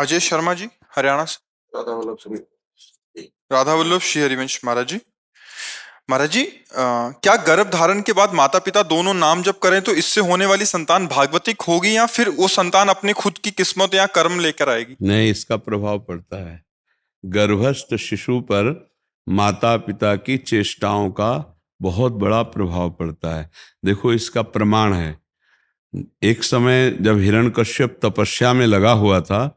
अजय शर्मा जी, हरियाणा से। राधा वल्लभ श्री राधा वल्लभ श्री हरिवंश महाराज जी। महाराज जी, क्या गर्भ धारण के बाद माता पिता दोनों नाम जप करें तो इससे होने वाली संतान भागवतिक होगी, या फिर वो संतान अपनी खुद की किस्मत या कर्म लेकर आएगी? नहीं, इसका प्रभाव पड़ता है गर्भस्थ शिशु पर। माता पिता की चेष्टाओं का बहुत बड़ा प्रभाव पड़ता है। देखो, इसका प्रमाण है। एक समय जब हिरण्यकश्यप तपस्या में लगा हुआ था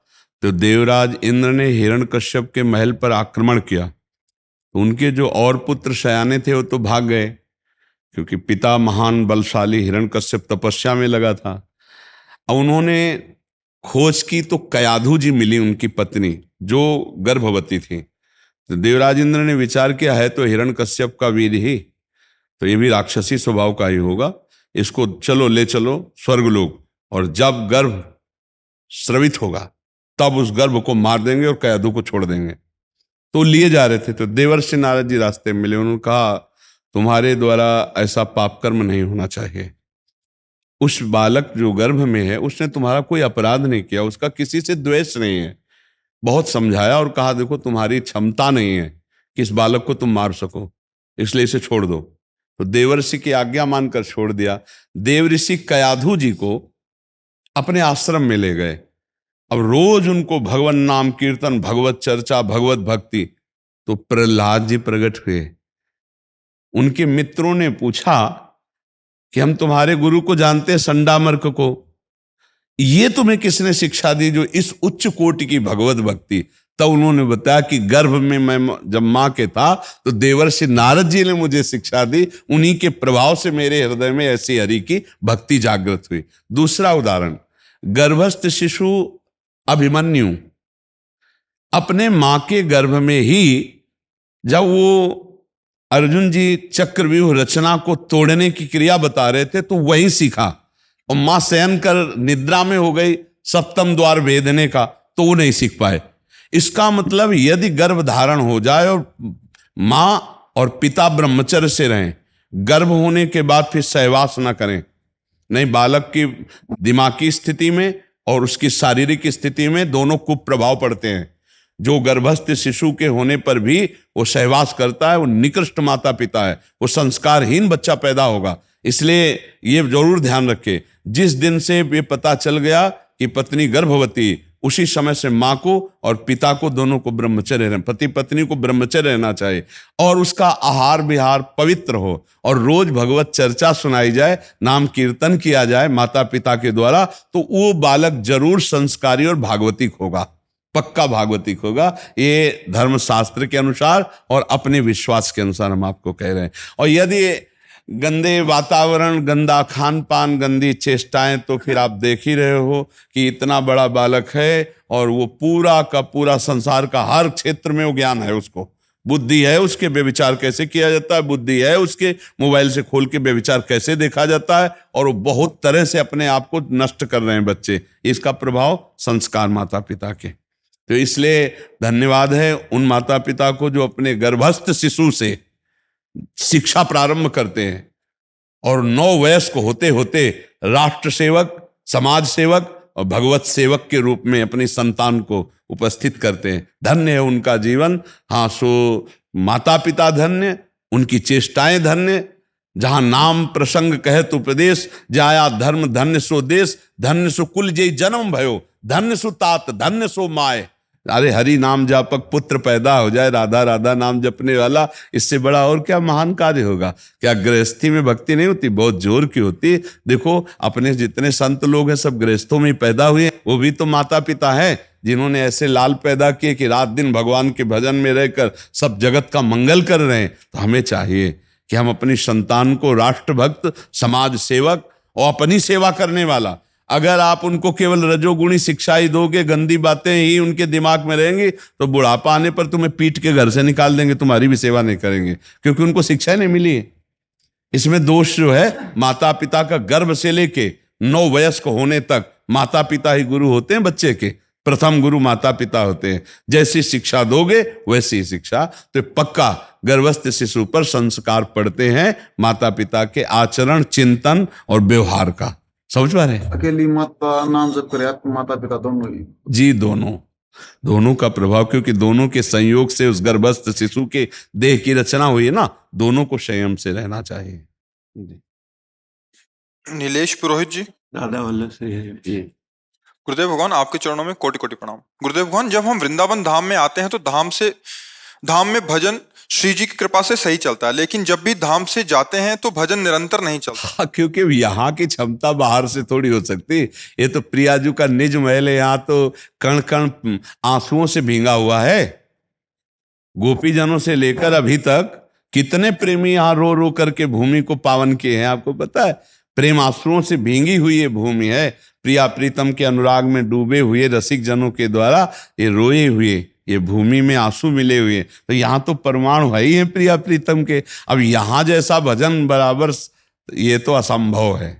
तो देवराज इंद्र ने हिरण्यकश्यप के महल पर आक्रमण किया। उनके जो और पुत्र शयाने थे वो तो भाग गए, क्योंकि पिता महान बलशाली हिरण्यकश्यप तपस्या में लगा था। अब उन्होंने खोज की तो कयाधु जी मिली, उनकी पत्नी जो गर्भवती थी। तो देवराज इंद्र ने विचार किया है तो हिरण्यकश्यप का वीर ही, तो ये भी राक्षसी स्वभाव का ही होगा, इसको चलो ले चलो स्वर्गलोक, और जब गर्भ स्रवित होगा तब उस गर्भ को मार देंगे और कयाधु को छोड़ देंगे। तो लिए जा रहे थे तो देवर्षि नारद जी रास्ते में मिले। उन्होंने कहा, तुम्हारे द्वारा ऐसा पाप कर्म नहीं होना चाहिए। उस बालक जो गर्भ में है उसने तुम्हारा कोई अपराध नहीं किया, उसका किसी से द्वेष नहीं है। बहुत समझाया और कहा, देखो तुम्हारी क्षमता नहीं है कि इस बालक को तुम मार सको, इसलिए इसे छोड़ दो। तो देवर्षि की आज्ञा मानकर छोड़ दिया। देवऋषि कयाधु जी को अपने आश्रम में ले गए। अब रोज उनको भगवान नाम कीर्तन, भगवत चर्चा, भगवत भक्ति। तो प्रहलाद जी प्रकट हुए। उनके मित्रों ने पूछा कि हम तुम्हारे गुरु को जानते हैं, संडामर्क को, ये तुम्हें किसने शिक्षा दी जो इस उच्च कोटि की भगवत भक्ति? तब उन्होंने बताया कि गर्भ में मैं जब मां के था तो देवर्षि नारद जी ने मुझे शिक्षा दी, उन्हीं के प्रभाव से मेरे हृदय में ऐसी हरि की भक्ति जागृत हुई। दूसरा उदाहरण, गर्भस्थ शिशु अभिमन्यु अपने मां के गर्भ में ही जब वो अर्जुन जी चक्रव्यूह रचना को तोड़ने की क्रिया बता रहे थे तो वही सीखा, और मां शयन कर निद्रा में हो गई सप्तम द्वार भेदने का, तो वो नहीं सीख पाए। इसका मतलब यदि गर्भ धारण हो जाए और मां और पिता ब्रह्मचर्य से रहें, गर्भ होने के बाद फिर सहवास ना करें, नहीं बालक की दिमागी स्थिति में और उसकी शारीरिक स्थिति में दोनों कुप्रभाव पड़ते हैं। जो गर्भस्थ शिशु के होने पर भी वो सहवास करता है, वो निकृष्ट माता पिता है, वो संस्कारहीन बच्चा पैदा होगा। इसलिए ये जरूर ध्यान रखें, जिस दिन से ये पता चल गया कि पत्नी गर्भवती, उसी समय से माँ को और पिता को दोनों को ब्रह्मचर्य रहना, पति पत्नी को ब्रह्मचर्य रहना चाहिए, और उसका आहार विहार पवित्र हो, और रोज भगवत चर्चा सुनाई जाए, नाम कीर्तन किया जाए माता पिता के द्वारा, तो वो बालक जरूर संस्कारी और भागवतिक होगा, पक्का भागवतिक होगा। ये धर्मशास्त्र के अनुसार और अपने विश्वास के अनुसार हम आपको कह रहे हैं। और यदि गंदे वातावरण, गंदा खान पान, गंदी चेष्टाएं, तो फिर आप देख ही रहे हो कि इतना बड़ा बालक है और वो पूरा का पूरा संसार का हर क्षेत्र में वो ज्ञान है, उसको बुद्धि है, उसके व्यभिचार कैसे किया जाता है, बुद्धि है उसके, मोबाइल से खोल के व्यभिचार कैसे देखा जाता है, और वो बहुत तरह से अपने आप को नष्ट कर रहे हैं बच्चे। इसका प्रभाव संस्कार माता पिता के। तो इसलिए धन्यवाद है उन माता पिता को जो अपने गर्भस्थ शिशु से शिक्षा प्रारंभ करते हैं और 9 वयस्क होते होते राष्ट्र सेवक, समाज सेवक और भगवत सेवक के रूप में अपनी संतान को उपस्थित करते हैं। धन्य है उनका जीवन। हाँ, सो माता पिता धन्य, उनकी चेष्टाएं धन्य। जहां नाम प्रसंग कहत उपदेश, जाया धर्म धन्य सो देश, धन्य सो कुल जय जन्म भयो, धन्य सो तात, धन्य सो माय। अरे हरि नाम जापक पुत्र पैदा हो जाए, राधा राधा नाम जपने वाला, इससे बड़ा और क्या महान कार्य होगा? क्या गृहस्थी में भक्ति नहीं होती? बहुत जोर की होती। देखो, अपने जितने संत लोग हैं सब गृहस्थों में पैदा हुए, वो भी तो माता पिता हैं जिन्होंने ऐसे लाल पैदा किए कि रात दिन भगवान के भजन में रहकर सब जगत का मंगल कर रहे हैं। तो हमें चाहिए कि हम अपनी संतान को राष्ट्रभक्त, समाज सेवक और अपनी सेवा करने वाला, अगर आप उनको केवल रजोगुणी शिक्षा ही दोगे, गंदी बातें ही उनके दिमाग में रहेंगी, तो बुढ़ापा आने पर तुम्हें पीट के घर से निकाल देंगे, तुम्हारी भी सेवा नहीं करेंगे, क्योंकि उनको शिक्षा नहीं मिली है। इसमें दोष जो है, माता पिता का गर्भ से लेके 9 वयस्क होने तक माता पिता ही गुरु होते हैं बच्चे के। प्रथम गुरु माता पिता होते हैं। जैसी शिक्षा दोगे वैसी शिक्षा। तो पक्का गर्भस्थ शिशु पर संस्कार पड़ते हैं माता पिता के आचरण, चिंतन और व्यवहार का। समझ पा रहे हैं? अकेली माता नाम जप करे, माता पिता दोनों ही? जी, दोनों। दोनों का प्रभाव, क्योंकि दोनों के संयोग से उस गर्भस्थ शिशु के देह की रचना हुई है ना, दोनों को संयम से रहना चाहिए जी। नीलेश पुरोहित जी। राधा वल्लभ से जी। गुरुदेव भगवान, आपके चरणों में कोटि कोटि प्रणाम। गुरुदेव भगवान, जब हम वृंदावन धाम में आते हैं तो धाम में भजन श्री जी की कृपा से सही चलता है, लेकिन जब भी धाम से जाते हैं तो भजन निरंतर नहीं चलता। हाँ, क्योंकि यहाँ की क्षमता बाहर से थोड़ी हो सकती। ये तो प्रियाजू का निज महल है, यहाँ तो कण कण आंसुओं से भींगा हुआ है। गोपीजनों से लेकर अभी तक कितने प्रेमी यहाँ रो रो करके भूमि को पावन किए हैं, आपको पता है। प्रेम आंसुओं से भींगी हुई ये भूमि है। प्रिया प्रीतम के अनुराग में डूबे हुए रसिक जनों के द्वारा ये रोए हुए, ये भूमि में आंसू मिले हुए। तो यहाँ तो परमाणु है ही है प्रिया प्रीतम के। अब यहाँ जैसा भजन बराबर, ये तो असंभव है,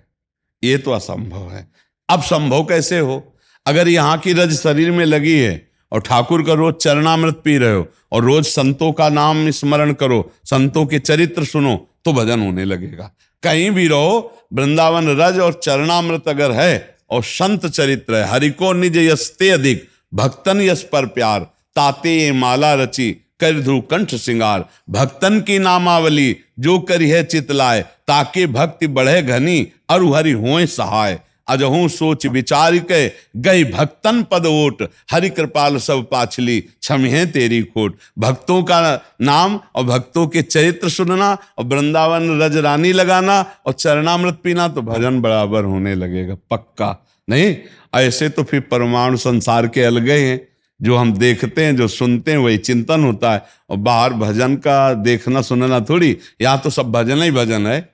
ये तो असंभव है। अब संभव कैसे हो? अगर यहाँ की रज शरीर में लगी है और ठाकुर का रोज चरणामृत पी रहे हो और रोज संतों का नाम स्मरण करो, संतों के चरित्र सुनो, तो भजन होने लगेगा। कहीं भी रहो, वृंदावन रज और चरणामृत अगर है और संत चरित्र है, हरि को निज यस्ते अधिक भक्तन यस पर प्यार, ताते ये माला रची कर ध्रुव कंठ सिंगार। भक्तन की नामावली जो करी है चितलाय, ताके भक्ति बढ़े घनी अरु हरि होए सहाय। अजहू सोच विचार के गई भक्तन पद ओट, हरि कृपाल सब पाछली क्षमहे तेरी खोट। भक्तों का नाम और भक्तों के चरित्र सुनना और वृंदावन रज रानी लगाना और चरणामृत पीना, तो भजन बराबर होने लगेगा, पक्का। नहीं ऐसे तो फिर परमाणु संसार के अलगे हैं। जो हम देखते हैं, जो सुनते हैं, वही चिंतन होता है। और बाहर भजन का देखना सुनना थोड़ी, यहाँ तो सब भजन ही भजन है।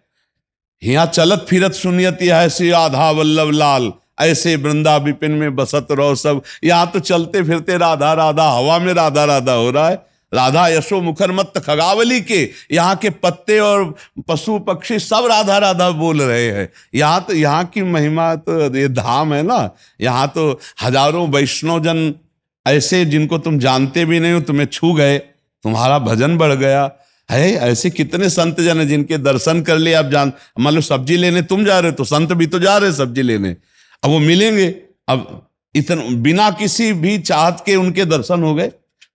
यहाँ चलत फिरत सुनियत यह श्री राधा वल्लभ लाल, ऐसे वृंदा विपिन में बसत रहो सब। यहाँ तो चलते फिरते राधा राधा, हवा में राधा राधा हो रहा है। राधा यशो मुखर मत खगावली के, यहाँ के पत्ते और पशु पक्षी सब राधा राधा बोल रहे हैं। यहाँ तो यहाँ की महिमा, तो ये धाम है ना, यहाँ तो हजारों वैष्णव जन ऐसे जिनको तुम जानते भी नहीं हो, तुम्हें छू गए, तुम्हारा भजन बढ़ गया है। ऐसे कितने संत जन हैं जिनके दर्शन कर लिए। आप जान, मान लो सब्जी लेने तुम जा रहे हो तो संत भी तो जा रहे हैं सब्जी लेने, अब वो मिलेंगे। अब इतना बिना किसी भी चाहत के उनके दर्शन हो गए।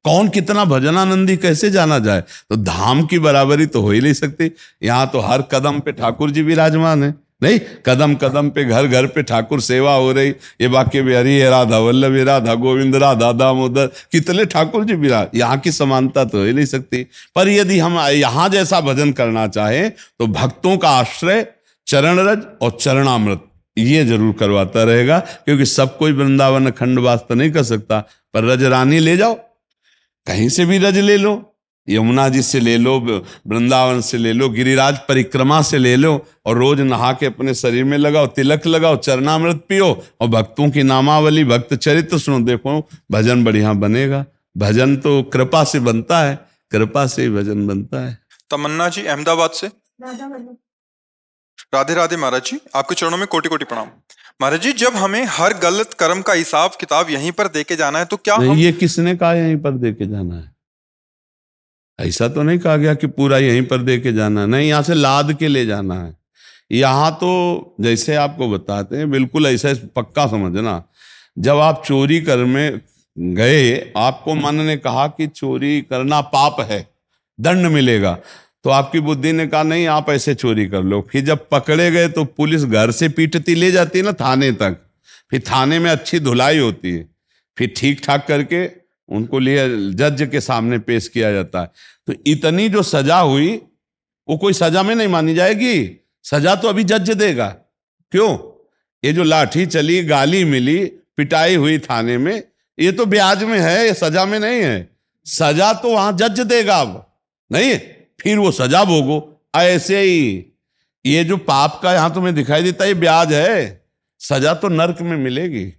कौन कितना भजनानंदी कैसे जाना जाए? तो धाम की बराबरी तो हो ही नहीं सकती। यहाँ तो हर कदम पे ठाकुर जी विराजमान है। नहीं, कदम कदम पे, घर घर पे ठाकुर सेवा हो रही। ये वाक्य भी हरि है, राधा वल्लभ, राधा गोविंद, राधा दामोदर, कितने ठाकुर जी विराज। यहाँ की समानता तो हो ही नहीं सकती। पर यदि हम यहाँ जैसा भजन करना चाहें तो भक्तों का आश्रय चरण रज और चरणामृत ये जरूर करवाता रहेगा, क्योंकि सब कोई वृंदावन खंड वास तो नहीं कर सकता। पर रज रानी ले जाओ, कहीं से भी रज ले लो, यमुना जी से ले लो, वृंदावन से ले लो, गिरिराज परिक्रमा से ले लो, और रोज नहा के अपने शरीर में लगाओ, तिलक लगाओ, चरणामृत पियो और भक्तों की नामावली, भक्त चरित्र सुनो। देखो भजन बढ़िया बनेगा। भजन तो कृपा से बनता है, कृपा से ही भजन बनता है। तमन्ना जी अहमदाबाद से। राधे राधे महाराज जी, आपके चरणों में कोटि कोटि प्रणाम। महाराज जी, जब हमें हर गलत कर्म का हिसाब किताब यहीं पर देके जाना है तो क्या हम... ये किसने कहा यहीं पर देके जाना है? ऐसा तो नहीं कहा गया कि पूरा यहीं पर दे के जाना, नहीं, यहाँ से लाद के ले जाना है। यहाँ तो जैसे आपको बताते हैं, बिल्कुल ऐसा पक्का समझना। जब आप चोरी करने गए, आपको मन ने कहा कि चोरी करना पाप है, दंड मिलेगा, तो आपकी बुद्धि ने कहा नहीं आप ऐसे चोरी कर लो। फिर जब पकड़े गए तो पुलिस घर से पीटती ले जाती है ना थाने तक, फिर थाने में अच्छी धुलाई होती है, फिर ठीक ठाक करके उनको लिए जज के सामने पेश किया जाता है। तो इतनी जो सजा हुई वो कोई सजा में नहीं मानी जाएगी, सजा तो अभी जज देगा। क्यों? ये जो लाठी चली, गाली मिली, पिटाई हुई थाने में, ये तो ब्याज में है, ये सजा में नहीं है। सजा तो वहां जज देगा, अब नहीं, फिर वो सजा भोगो। ऐसे ही ये जो पाप का यहां तुम्हें दिखाई देता है, ये ब्याज है, सजा तो नरक में मिलेगी।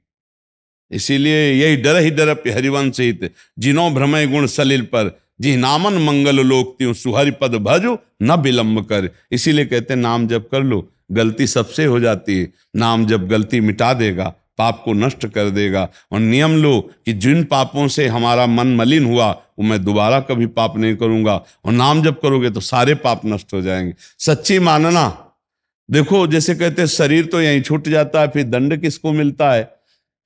इसीलिए यही डर ही डर हरिवंश हित, जिनो भ्रमय गुण सलिल पर, जी नामन मंगल लोक त्यों सुहरि पद भजो न विलंब कर। इसीलिए कहते हैं नाम जप कर लो, गलती सबसे हो जाती है, नाम जब गलती मिटा देगा, पाप को नष्ट कर देगा। और नियम लो कि जिन पापों से हमारा मन मलिन हुआ वो मैं दोबारा कभी पाप नहीं करूंगा, और नाम जप करोगे तो सारे पाप नष्ट हो जाएंगे। सच्ची मानना। देखो जैसे कहते हैं शरीर तो यहीं छूट जाता है, फिर दंड किसको मिलता है?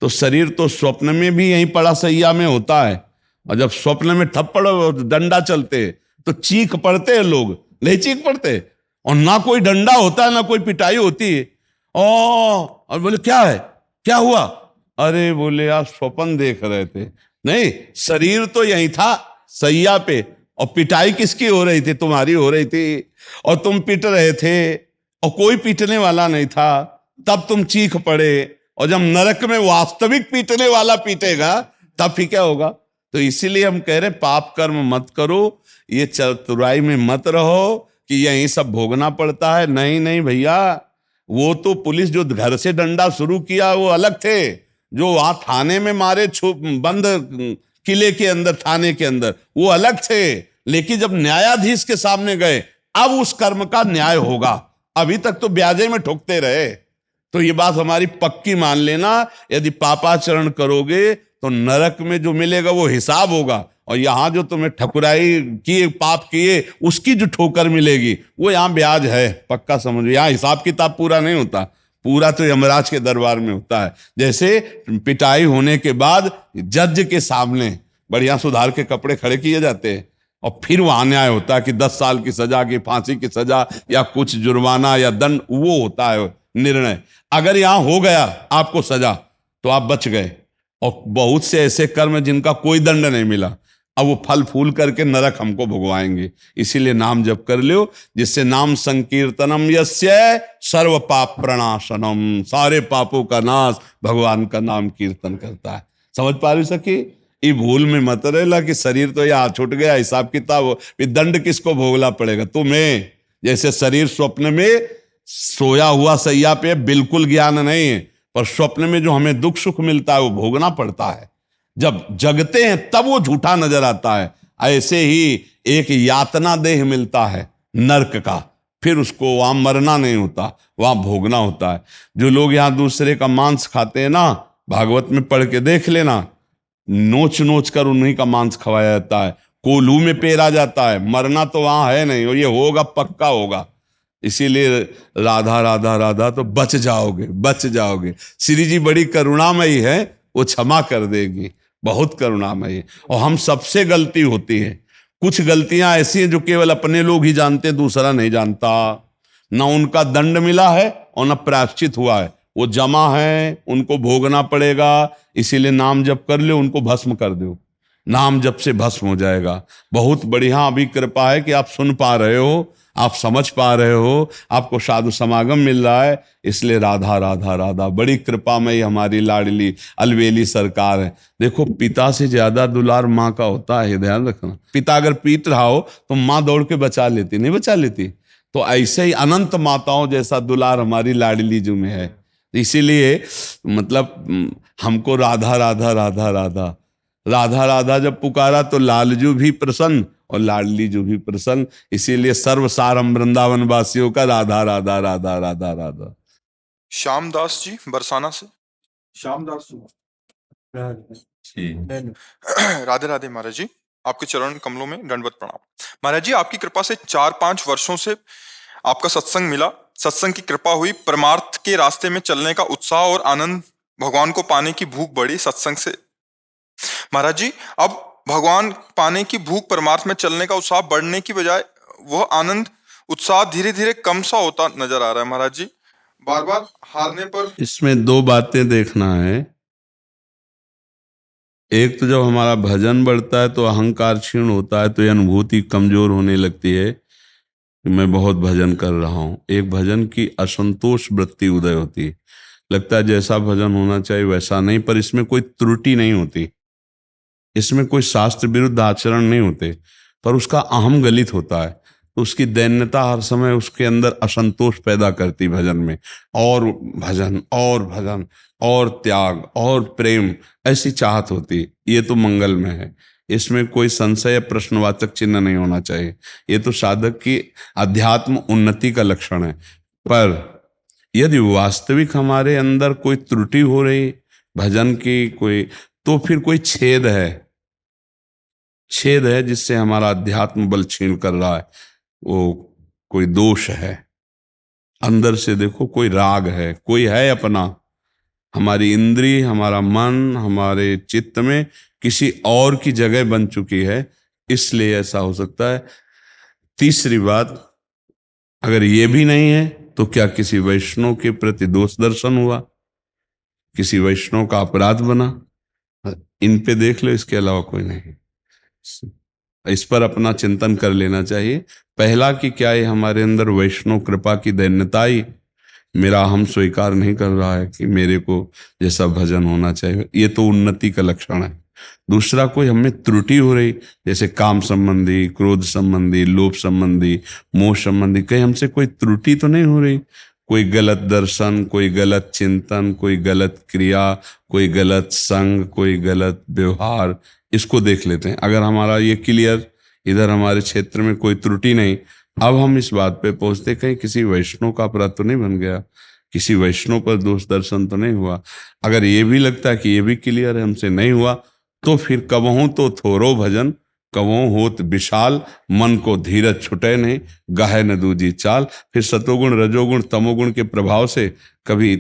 तो शरीर तो स्वप्न में भी यहीं पड़ा सैया में होता है, और जब स्वप्न में थप्पड़ और डंडा चलते तो चीख पड़ते हैं लोग, नहीं चीख पड़ते? और ना कोई डंडा होता है ना कोई पिटाई होती है। और बोले क्या है, क्या हुआ? अरे बोले आप स्वप्न देख रहे थे। नहीं, शरीर तो यही था सैया पे, और पिटाई किसकी हो रही थी? तुम्हारी हो रही थी, और तुम पिट रहे थे और कोई पीटने वाला नहीं था, तब तुम चीख पड़े। और जब नरक में वास्तविक पीटने वाला पीटेगा तब फिर क्या होगा? तो इसीलिए हम कह रहे पाप कर्म मत करो, ये चतुराई में मत रहो कि यही सब भोगना पड़ता है। नहीं नहीं भैया, वो तो पुलिस जो घर से डंडा शुरू किया वो अलग थे, जो वहां थाने में मारे बंद किले के अंदर, थाने के अंदर, वो अलग थे। लेकिन जब न्यायाधीश के सामने गए, अब उस कर्म का न्याय होगा। अभी तक तो ब्याजे में ठोकते रहे। तो ये बात हमारी पक्की मान लेना, यदि पापाचरण करोगे तो नरक में जो मिलेगा वो हिसाब होगा, और यहां जो तुम्हें ठकुराई किए, पाप किए, उसकी जो ठोकर मिलेगी वो यहां ब्याज है, पक्का समझो। यहां हिसाब किताब पूरा नहीं होता, पूरा तो यमराज के दरबार में होता है। जैसे पिटाई होने के बाद जज के सामने बढ़िया सुधार के कपड़े खड़े किए जाते हैं, और फिर वहां न्याय होता है कि 10 साल की सजा, की फांसी की सजा, या कुछ जुर्माना या दंड, वो होता है निर्णय। अगर यहां हो गया आपको सजा तो आप बच गए, और बहुत से ऐसे कर्म जिनका कोई दंड नहीं मिला, अब वो फल फूल करके नरक हमको भुगवाएंगे। इसीलिए नाम जप कर लो, जिससे नाम संकीर्तनम यस्य सर्व पाप प्रणाशनम, सारे पापों का नाश भगवान का नाम कीर्तन करता है। समझ पा रही सकी? ये भूल में मत रहेला कि शरीर तो यहाँ छूट गया, हिसाब किताब, दंड किसको भोगना पड़ेगा? तुम्हें। जैसे शरीर स्वप्न में सोया हुआ सैया पे बिल्कुल ज्ञान नहीं है, पर स्वप्न में जो हमें दुख सुख मिलता है वो भोगना पड़ता है। जब जगते हैं तब वो झूठा नजर आता है। ऐसे ही एक यातना देह मिलता है नरक का, फिर उसको वहां मरना नहीं होता, वहां भोगना होता है। जो लोग यहां दूसरे का मांस खाते हैं ना, भागवत में पढ़ के देख लेना, नोच नोच कर उन्हीं का मांस खवाया जाता है, कोल्हू में पेरा जाता है। मरना तो वहां है नहीं, और ये होगा, पक्का होगा। इसीलिए राधा राधा राधा तो बच जाओगे, बच जाओगे। श्री जी बड़ी करुणामयी है, वो क्षमा कर देगी, बहुत करुणामयी। और हम सबसे गलती होती है, कुछ गलतियां ऐसी हैं जो केवल अपने लोग ही जानते, दूसरा नहीं जानता। ना उनका दंड मिला है और ना प्रायश्चित हुआ है, वो जमा है, उनको भोगना पड़ेगा। इसीलिए नाम जप कर लो, उनको भस्म कर दो, नाम जप से भस्म हो जाएगा। बहुत बढ़िया अभी कृपा है कि आप सुन पा रहे हो, आप समझ पा रहे हो, आपको साधु समागम मिल रहा है। इसलिए राधा राधा राधा, बड़ी कृपामयी हमारी लाडली अलवेली सरकार है। देखो, पिता से ज्यादा दुलार माँ का होता है, ध्यान रखना। पिता अगर पीट रहा हो तो माँ दौड़ के बचा लेती, नहीं बचा लेती? तो ऐसे ही अनंत माताओं जैसा दुलार हमारी लाडली जी में है। इसीलिए मतलब हमको राधा राधा राधा राधा राधा राधा जब पुकारा तो लालजू भी प्रसन्न और लाडली जो भी प्रसन्न। इसीलिए सर्वसार हम वृंदावन वासियों का राधा राधा राधा राधा राधा। श्यामदास जी बरसाना से। श्यामदास राधे राधे महाराज जी, आपके चरण कमलों में दंडवत प्रणाम। महाराज जी, आपकी कृपा से 4-5 वर्षों से आपका सत्संग मिला, सत्संग की कृपा हुई, परमार्थ के रास्ते में चलने का उत्साह और आनंद, भगवान को पाने की भूख बढ़ी सत्संग से। महाराज जी, अब भगवान पाने की भूख, परमार्थ में चलने का उत्साह बढ़ने की बजाय वह आनंद उत्साह धीरे धीरे कम सा होता नजर आ रहा है महाराज जी, बार बार हारने पर। इसमें 2 बातें देखना है। एक तो जब हमारा भजन बढ़ता है तो अहंकार क्षीण होता है, तो ये अनुभूति कमजोर होने लगती है कि मैं बहुत भजन कर रहा हूँ। एक भजन की असंतोष वृत्ति उदय होती है, लगता है जैसा भजन होना चाहिए वैसा नहीं। पर इसमें कोई त्रुटि नहीं होती, इसमें कोई शास्त्र विरुद्ध आचरण नहीं होते, पर उसका अहम गलित होता है। तो उसकी दैन्यता हर समय उसके अंदर असंतोष पैदा करती भजन में। और भजन और भजन और त्याग और प्रेम, ऐसी चाहत होती। ये तो मंगल में है, इसमें कोई संशय या प्रश्नवाचक चिन्ह नहीं होना चाहिए। ये तो साधक की अध्यात्म उन्नति का लक्षण है। पर यदि वास्तविक हमारे अंदर कोई त्रुटि हो रही भजन की, कोई, तो फिर कोई छेद है, छेद है जिससे हमारा अध्यात्म बल क्षीण कर रहा है। वो कोई दोष है अंदर से। देखो, कोई राग है, कोई है अपना, हमारी इंद्री, हमारा मन, हमारे चित्त में किसी और की जगह बन चुकी है, इसलिए ऐसा हो सकता है। तीसरी बात, अगर ये भी नहीं है तो क्या किसी वैष्णव के प्रति दोष दर्शन हुआ, किसी वैष्णव का अपराध बना? इन पे देख लो, इसके अलावा कोई नहीं। इस पर अपना चिंतन कर लेना चाहिए। पहला कि क्या ये हमारे अंदर वैष्णव कृपा की दैन्यता ही, मेरा हम स्वीकार नहीं कर रहा है कि मेरे को जैसा भजन होना चाहिए, ये तो उन्नति का लक्षण है। दूसरा, कोई हमें त्रुटि हो रही, जैसे काम संबंधी, क्रोध संबंधी, लोभ संबंधी, मोह संबंधी, कहीं हमसे कोई त्रुटि तो नहीं हो रही? कोई गलत दर्शन, कोई गलत चिंतन, कोई गलत क्रिया, कोई गलत संग, कोई गलत व्यवहार, इसको देख लेते हैं। अगर हमारा ये क्लियर, इधर हमारे क्षेत्र में कोई त्रुटि नहीं, अब हम इस बात पे पहुंचते, कहीं किसी वैष्णव का अपराध तो नहीं बन गया, किसी वैष्णव पर दोष दर्शन तो नहीं हुआ। अगर ये भी लगता है कि ये भी क्लियर है, हमसे नहीं हुआ, तो फिर कबहूं तो थोरो भजन, कबहूं होत विशाल, मन को धीरज छुटे नहीं, गाहे न दूजी चाल। फिर सतोगुण, रजोगुण, तमोगुण के प्रभाव से कभी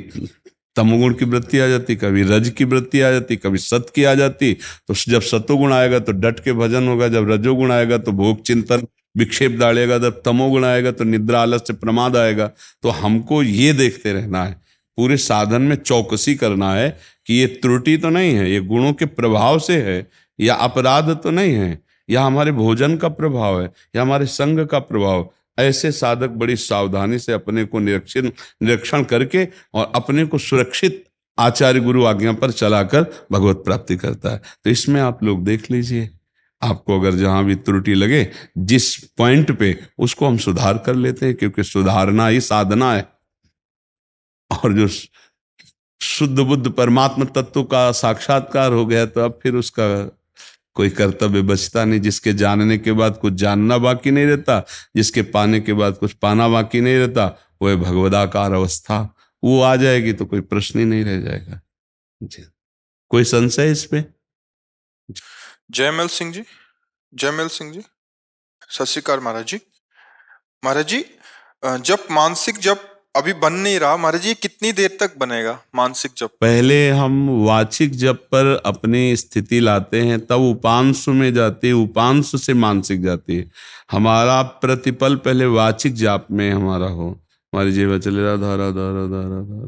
तमोगुण की वृत्ति आ जाती, कभी रज की वृत्ति आ जाती, कभी सत की आ जाती। तो जब सतोगुण आएगा तो डट के भजन होगा, जब रजोगुण आएगा तो भोग चिंतन विक्षेप डालेगा, जब तमोगुण आएगा तो निद्रा आलस्य प्रमाद आएगा। तो हमको ये देखते रहना है, पूरे साधन में चौकसी करना है कि ये त्रुटि तो नहीं है, ये गुणों के प्रभाव से है, या अपराध तो नहीं है, या हमारे भोजन का प्रभाव है, या हमारे संग का प्रभाव। ऐसे साधक बड़ी सावधानी से अपने को निरीक्षण करके और अपने को सुरक्षित आचार्य गुरु आज्ञा पर चलाकर भगवत प्राप्ति करता है। तो इसमें आप लोग देख लीजिए, आपको अगर जहां भी त्रुटि लगे, जिस पॉइंट पे, उसको हम सुधार कर लेते हैं, क्योंकि सुधारना ही साधना है। और जो शुद्ध बुद्ध परमात्मा तत्व का साक्षात्कार हो गया, तो अब फिर उसका कोई कर्तव्य बचता नहीं। जिसके जानने के बाद कुछ जानना बाकी नहीं रहता, जिसके पाने के बाद कुछ पाना बाकी नहीं रहता, वह भगवदाकार अवस्था वो आ जाएगी, तो कोई प्रश्न ही नहीं रह जाएगा। जी, कोई संशय इस पे? जयमल सिंह जी, जयमल सिंह जी, सत श्री अकाल महाराज जी। महाराज जी, जब मानसिक जब अभी बन नहीं रहा महाराज जी, ये कितनी देर तक बनेगा मानसिक जप? पहले हम वाचिक जप पर अपनी स्थिति लाते हैं, तब उपांशु में जाती है, उपांशु से मानसिक जाती है। हमारा प्रतिपल पहले वाचिक जाप में हमारा हो, हमारी जीवा चले राधा राधा राधा राधा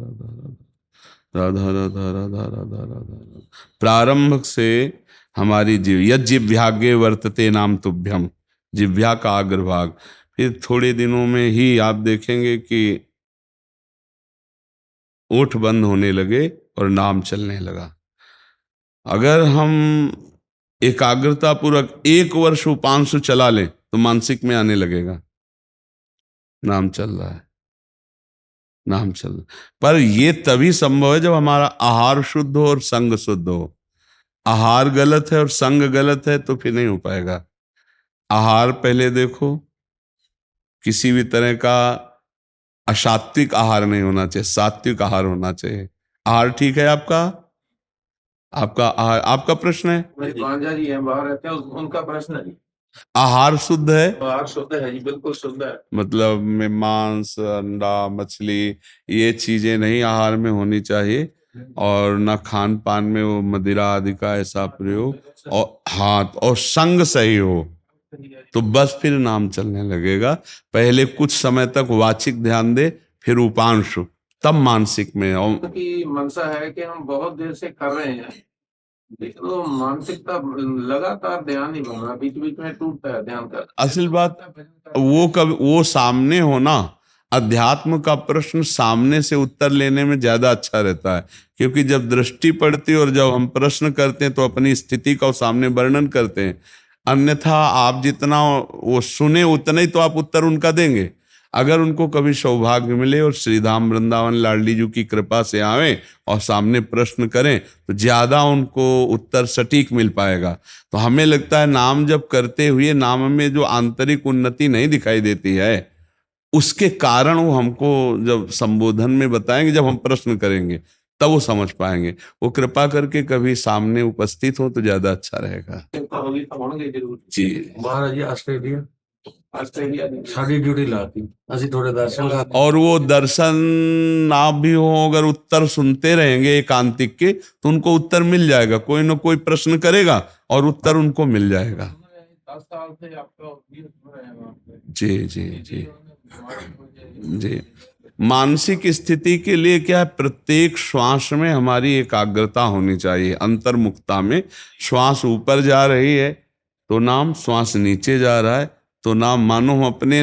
राधा राधा राधा राधा राधा राधा, प्रारंभ से हमारी जीव यज्जिभ्यागे वर्तते नाम तुभ्यम, जिह्वा का अग्रभाग। फिर थोड़े दिनों में ही आप देखेंगे कि ओठ बंद होने लगे और नाम चलने लगा। अगर हम एकाग्रता पूर्वक 1 वर्ष उपांशु चला लें, तो मानसिक में आने लगेगा, नाम चल रहा है, नाम चल रहा है। पर यह तभी संभव है जब हमारा आहार शुद्ध हो और संग शुद्ध हो। आहार गलत है और संग गलत है तो फिर नहीं हो पाएगा। आहार पहले देखो, किसी भी तरह का असात्विक आहार नहीं होना चाहिए, सात्विक आहार होना चाहिए। आहार ठीक है आपका? आपका आहार, आपका प्रश्न है? मेरे भांजा जी हैं, बाहर रहते हैं, उनका प्रश्न है जी। आहार शुद्ध है? आहार शुद्ध है जी, बिल्कुल शुद्ध है। मतलब में मांस, अंडा, मछली, ये चीजें नहीं आहार में होनी चाहिए, और न खान पान में वो मदिरा आदि का ऐसा प्रयोग, और हाथ और संग सही हो, तो बस फिर नाम चलने लगेगा। पहले कुछ समय तक वाचिक ध्यान दे, फिर उपांशु, तब मानसिक में। और की मंशा है कि हम बहुत देर से कर रहे हैं, लेकिन वो मानसिकता लगातार ध्यान नहीं बन रहा, बीच बीच में टूटता है ध्यान का। असल बात वो कब वो सामने होना, अध्यात्म का प्रश्न सामने से उत्तर लेने में ज्यादा अच्छा रहता है, क्योंकि जब दृष्टि पड़ती है और जब हम प्रश्न करते हैं तो अपनी स्थिति का सामने वर्णन करते हैं। अन्यथा आप जितना वो सुने उतना ही तो आप उत्तर उनका देंगे। अगर उनको कभी सौभाग्य मिले और श्रीधाम वृंदावन लाडली जी की कृपा से आवे और सामने प्रश्न करें, तो ज्यादा उनको उत्तर सटीक मिल पाएगा। तो हमें लगता है नाम जब करते हुए नाम में जो आंतरिक उन्नति नहीं दिखाई देती है, उसके कारण वो हमको जब संबोधन में बताएंगे, जब हम प्रश्न करेंगे तब वो समझ पाएंगे। वो कृपा करके कभी सामने उपस्थित हो तो ज्यादा अच्छा रहेगा। होगी तो होंगे जरूर जी महाराज जी। ऑस्ट्रेलिया ऑस्ट्रेलिया ਦੀ ਸਾਡੀ ਡਿਊਟੀ ਲਾਤੀ ਅਸੀਂ ਤੁਹਾਡੇ ਦਰਸ਼ਨ ਕਰ और वो दर्शन आप भी हो, अगर उत्तर सुनते रहेंगे एकांतिक के, तो उनको उत्तर मिल जाएगा। कोई ना कोई प्रश्न करेगा और उत्तर उनको मिल जाएगा। 10 साल से आपका उपयोग हो रहा है वहाँ पे। जी जी जी जी। मानसिक स्थिति के लिए क्या है, प्रत्येक श्वास में हमारी एकाग्रता होनी चाहिए। अंतर्मुखता में श्वास ऊपर जा रही है तो नाम, श्वास नीचे जा रहा है तो नाम। मानो हम अपने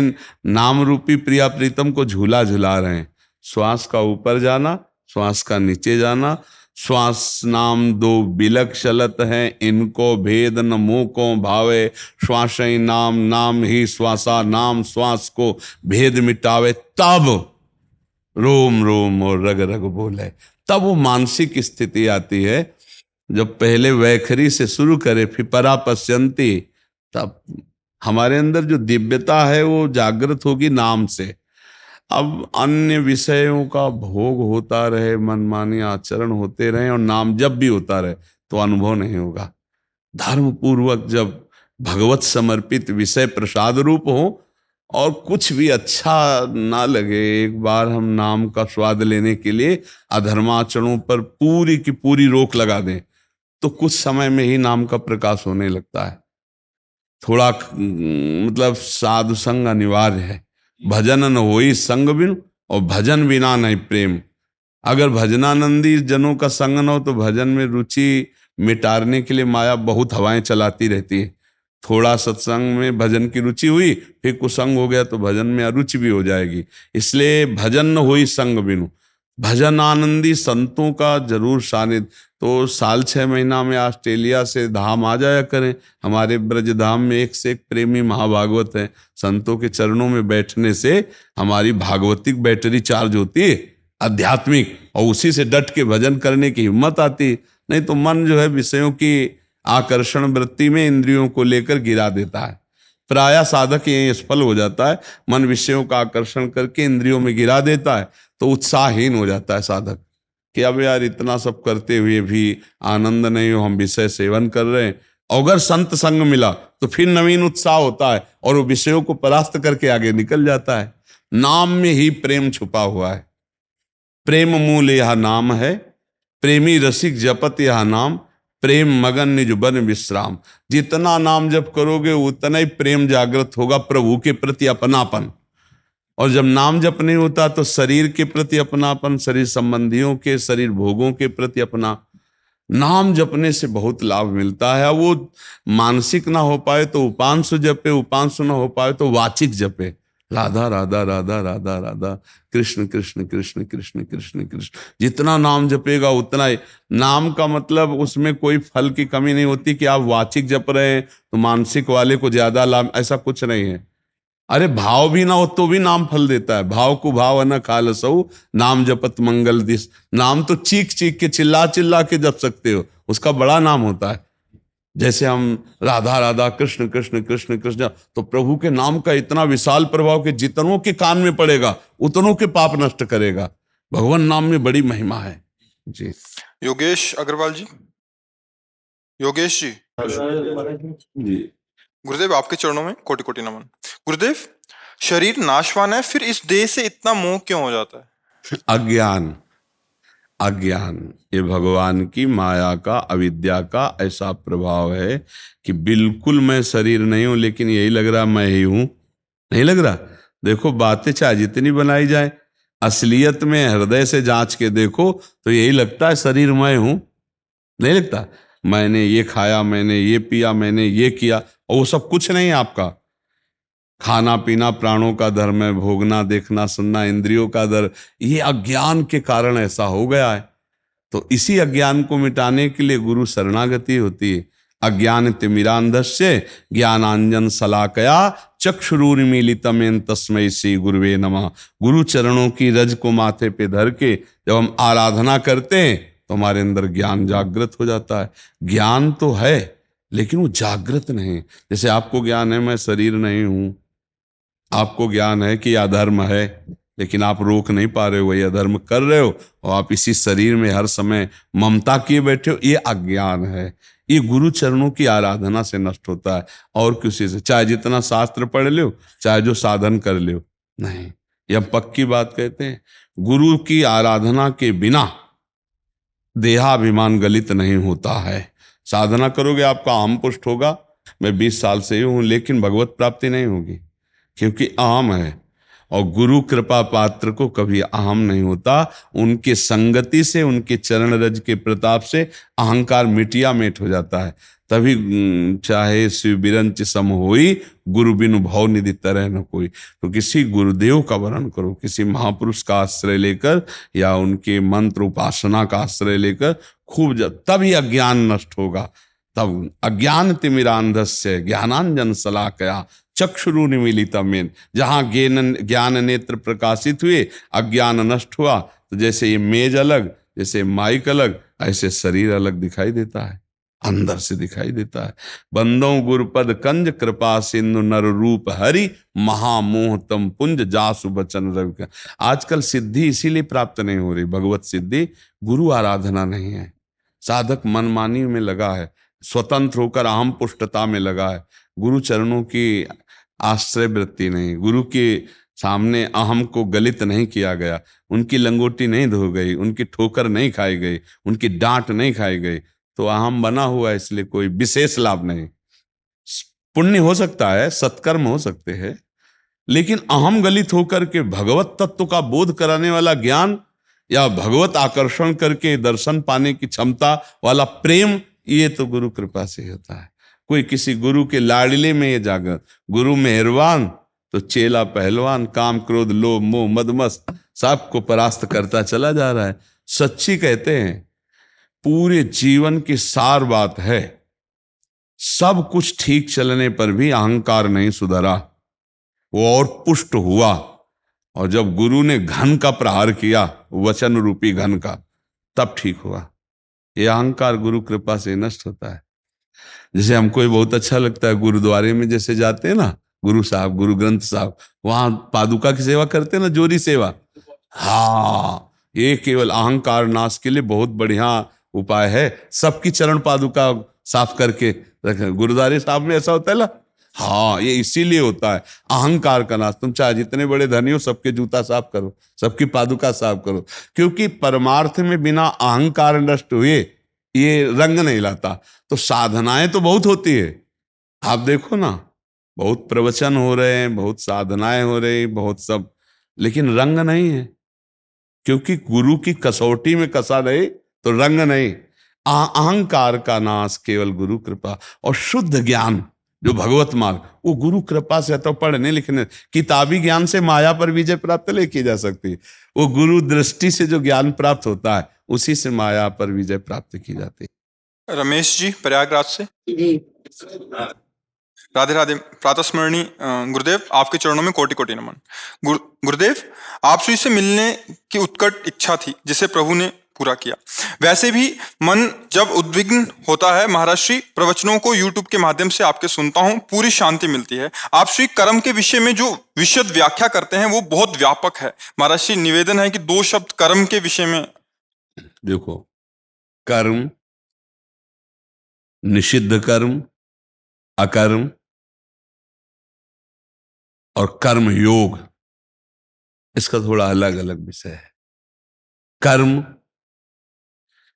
नाम रूपी प्रिया प्रीतम को झूला झुला रहे हैं। श्वास का ऊपर जाना, श्वास का नीचे जाना। श्वास नाम दो बिलक चलत हैं, इनको भेद न मुँह को भावे। श्वास ही नाम, नाम ही श्वासा, नाम श्वास को भेद मिटावे। तब रोम रोम और रग रग बोले, तब वो मानसिक स्थिति आती है। जब पहले वैखरी से शुरू करे फिर परा पश्यंती, तब हमारे अंदर जो दिव्यता है वो जागृत होगी नाम से। अब अन्य विषयों का भोग होता रहे, मनमानी आचरण होते रहे और नाम जब भी होता रहे तो अनुभव नहीं होगा। धर्म पूर्वक जब भगवत समर्पित विषय प्रसाद रूप हो और कुछ भी अच्छा ना लगे, एक बार हम नाम का स्वाद लेने के लिए अधर्माचरणों पर पूरी की पूरी रोक लगा दें तो कुछ समय में ही नाम का प्रकाश होने लगता है। थोड़ा मतलब साधु संग अनिवार्य है। भजन न होई संग बिनु, और भजन बिना नहीं प्रेम। अगर भजनानंदी जनों का संग न हो तो भजन में रुचि मिटाने के लिए माया बहुत हवाएं चलाती रहती है। थोड़ा सत्संग में भजन की रुचि हुई, फिर कुसंग हो गया तो भजन में अरुचि भी हो जाएगी। इसलिए भजन न होई संग बिनु, भजन आनंदी संतों का जरूर सानिध्य। तो साल 6 महीना में ऑस्ट्रेलिया से धाम आ जाया करें। हमारे ब्रज धाम में एक से एक प्रेमी महाभागवत हैं। संतों के चरणों में बैठने से हमारी भागवतिक बैटरी चार्ज होती है, आध्यात्मिक, और उसी से डट के भजन करने की हिम्मत आती। नहीं तो मन जो है विषयों की आकर्षण वृत्ति में इंद्रियों को लेकर गिरा देता है। प्रायः साधक यही सफल हो जाता है। मन विषयों का आकर्षण करके इंद्रियों में गिरा देता है तो उत्साहहीन हो जाता है साधक कि अब यार इतना सब करते हुए भी आनंद नहीं हो, हम विषय सेवन कर रहे हैं। अगर संत संग मिला तो फिर नवीन उत्साह होता है और वो विषयों को परास्त करके आगे निकल जाता है। नाम में ही प्रेम छुपा हुआ है। प्रेम मूल यह नाम है, प्रेमी रसिक जपत यह नाम। प्रेम मगन निज बन विश्राम। जितना नाम जप करोगे उतना ही प्रेम जागृत होगा प्रभु के प्रति, अपनापन। और जब नाम जप नहीं होता तो शरीर के प्रति अपनापन, शरीर संबंधियों के, शरीर भोगों के प्रति अपना। नाम जपने से बहुत लाभ मिलता है। वो मानसिक ना हो पाए तो उपांशु जपे, उपांशु ना हो पाए तो वाचिक जपे। राधा राधा राधा राधा राधा, कृष्ण कृष्ण कृष्ण कृष्ण कृष्ण कृष्ण। जितना नाम जपेगा उतना ही। नाम का मतलब उसमें कोई फल की कमी नहीं होती कि आप वाचिक जप रहे हैं तो मानसिक वाले को ज्यादा लाभ, ऐसा कुछ नहीं है। अरे भाव भी ना हो तो भी नाम फल देता है। भाव को भाव न खालसऊ, नाम जपत मंगल दिस। नाम तो चीख चीख के, चिल्ला चिल्ला के जप सकते हो, उसका बड़ा नाम होता है। जैसे हम राधा राधा कृष्ण कृष्ण कृष्ण कृष्ण, तो प्रभु के नाम का इतना विशाल प्रभाव कि जितनों के कान में पड़ेगा उतनों के पाप नष्ट करेगा। भगवान नाम में बड़ी महिमा है जी। योगेश अग्रवाल जी, योगेश जी जी गुरुदेव, आपके चरणों में कोटि कोटि नमन। गुरुदेव, शरीर नाशवान है, फिर इस देह से इतना मोह क्यों हो जाता है? अज्ञान, अज्ञान ये भगवान की माया का, अविद्या का ऐसा प्रभाव है कि बिल्कुल मैं शरीर नहीं हूं, लेकिन यही लग रहा मैं ही हूं। नहीं लग रहा? देखो बातें चाहे जितनी बनाई जाए, असलियत में हृदय से जांच के देखो तो यही लगता है शरीर मैं हूं। नहीं लगता? मैंने ये खाया, मैंने ये पिया, मैंने ये किया, और वो सब कुछ नहीं है आपका। खाना पीना प्राणों का धर्म है, भोगना देखना सुनना इंद्रियों का धर्म। ये अज्ञान के कारण ऐसा हो गया है। तो इसी अज्ञान को मिटाने के लिए गुरु शरणागति होती है। अज्ञान तिमिरांधस्य ज्ञानांजन शलाकया चक्षुरुन्मीलितमेन तस्मै श्री गुरुवे नमः। गुरु चरणों की रज को माथे पे धर के जब हम आराधना करते हैं तो हमारे अंदर ज्ञान जागृत हो जाता है। ज्ञान तो है लेकिन वो जागृत नहीं। जैसे आपको ज्ञान है मैं शरीर नहीं हूं, आपको ज्ञान है कि अधर्म है, लेकिन आप रोक नहीं पा रहे हो, वही अधर्म कर रहे हो और आप इसी शरीर में हर समय ममता किए बैठे हो। ये अज्ञान है। ये गुरु चरणों की आराधना से नष्ट होता है, और किसी से, चाहे जितना शास्त्र पढ़ लो, चाहे जो साधन कर लो, नहीं। यह पक्की बात कहते हैं, गुरु की आराधना के बिना देहाभिमान गलित नहीं होता है। साधना करोगे आपका अहम पुष्ट होगा, मैं 20 साल से ही हूं, लेकिन भगवत प्राप्ति नहीं होगी, क्योंकि अहम है। और गुरु कृपा पात्र को कभी अहम नहीं होता, उनके संगति से, उनके चरण रज के प्रताप से अहंकार मिटिया मेट हो जाता है। तभी चाहे शिव बिरंच सम होई, गुरु बिनु भव निधि तरह न कोई। तो किसी गुरुदेव का वरण करो, किसी महापुरुष का आश्रय लेकर या उनके मंत्र उपासना का आश्रय लेकर खूब, तभी अज्ञान नष्ट होगा। तब अज्ञान तिमिरांधस्य ज्ञानांजन शलाकया चक्षुरुन्मीलितम येन, जहाँ ज्ञान नेत्र प्रकाशित हुए, अज्ञान नष्ट हुआ, तो जैसे ये मेज अलग, जैसे माइक अलग, ऐसे शरीर अलग दिखाई देता है, अंदर से दिखाई देता है। बंदों गुरुपद कंज कृपा सिंधु नर रूप हरि, महामोह तम पुंज जासु बचन रवि का। आजकल सिद्धि इसीलिए प्राप्त नहीं हो रही, भगवत सिद्धि, गुरु आराधना नहीं है। साधक मनमानी में लगा है, स्वतंत्र होकर अहम पुष्टता में लगा है, गुरु चरणों की आश्रय वृत्ति नहीं, गुरु के सामने अहम को गलित नहीं किया गया, उनकी लंगोटी नहीं धो गई, उनकी ठोकर नहीं खाई गई, उनकी डांट नहीं खाई गई, तो अहम बना हुआ है, इसलिए कोई विशेष लाभ नहीं। पुण्य हो सकता है, सत्कर्म हो सकते हैं, लेकिन अहम गलित होकर के भगवत तत्व का बोध कराने वाला ज्ञान या भगवत आकर्षण करके दर्शन पाने की क्षमता वाला प्रेम, ये तो गुरु कृपा से होता है। कोई किसी गुरु के लाडले में ये जागर, गुरु मेहरबान तो चेला पहलवान, काम क्रोध लोभ मोह मदमस्त सबको परास्त करता चला जा रहा है। सच्ची कहते हैं, पूरे जीवन की सार बात है, सब कुछ ठीक चलने पर भी अहंकार नहीं सुधरा, वो और पुष्ट हुआ। और जब गुरु ने घन का प्रहार किया, वचन रूपी घन का, तब ठीक हुआ। ये अहंकार गुरु कृपा से नष्ट होता है। जैसे हमको ये बहुत अच्छा लगता है, गुरुद्वारे में जैसे जाते हैं ना, गुरु साहब, गुरु ग्रंथ साहब, वहां पादुका की सेवा करते हैं ना, जोरी सेवा। हाँ, ये केवल अहंकार नाश के लिए बहुत बढ़िया उपाय है। सबकी चरण पादुका साफ करके रखें। गुरुद्वारे साहब में ऐसा होता है ना, हाँ, ये इसीलिए होता है, अहंकार का नाश। तुम चाहे जितने बड़े धनी हो, सबके जूता साफ करो, सबकी पादुका साफ करो, क्योंकि परमार्थ में बिना अहंकार नष्ट हुए ये रंग नहीं लाता। तो साधनाएं तो बहुत होती है, आप देखो ना, बहुत प्रवचन हो रहे हैं, बहुत साधनाएं हो रही, बहुत सब, लेकिन रंग नहीं है, क्योंकि गुरु की कसौटी में कसा रहे तो रंग नहीं। अहंकार का नाश केवल गुरु कृपा, और शुद्ध ज्ञान जो भगवत मार्ग, वो गुरु कृपा से, तो पढ़ने लिखने किताबी ज्ञान से माया पर विजय प्राप्त नहीं की जा सकती। वो गुरु दृष्टि से जो ज्ञान प्राप्त होता है, उसी से माया पर विजय प्राप्त की जाती है। रमेश जी प्रयागराज से। राधे राधे। प्रातस्मरणीय गुरुदेव, आपके चरणों में कोटि कोटि नमन। गुरुदेव, आपसे से मिलने की उत्कट इच्छा थी, जिसे प्रभु ने पूरा किया। वैसे भी मन जब उद्विग्न होता है, महाराज श्री प्रवचनों को यूट्यूब के माध्यम से आपके सुनता हूं, पूरी शांति मिलती है। आप श्री कर्म के विषय में जो विशद व्याख्या करते हैं वो बहुत व्यापक है। महाराज श्री, निवेदन है कि 2 शब्द कर्म के विषय में। देखो, कर्म, निषिद्ध कर्म, अकर्म और कर्म योग, इसका थोड़ा अलग अलग विषय है। कर्म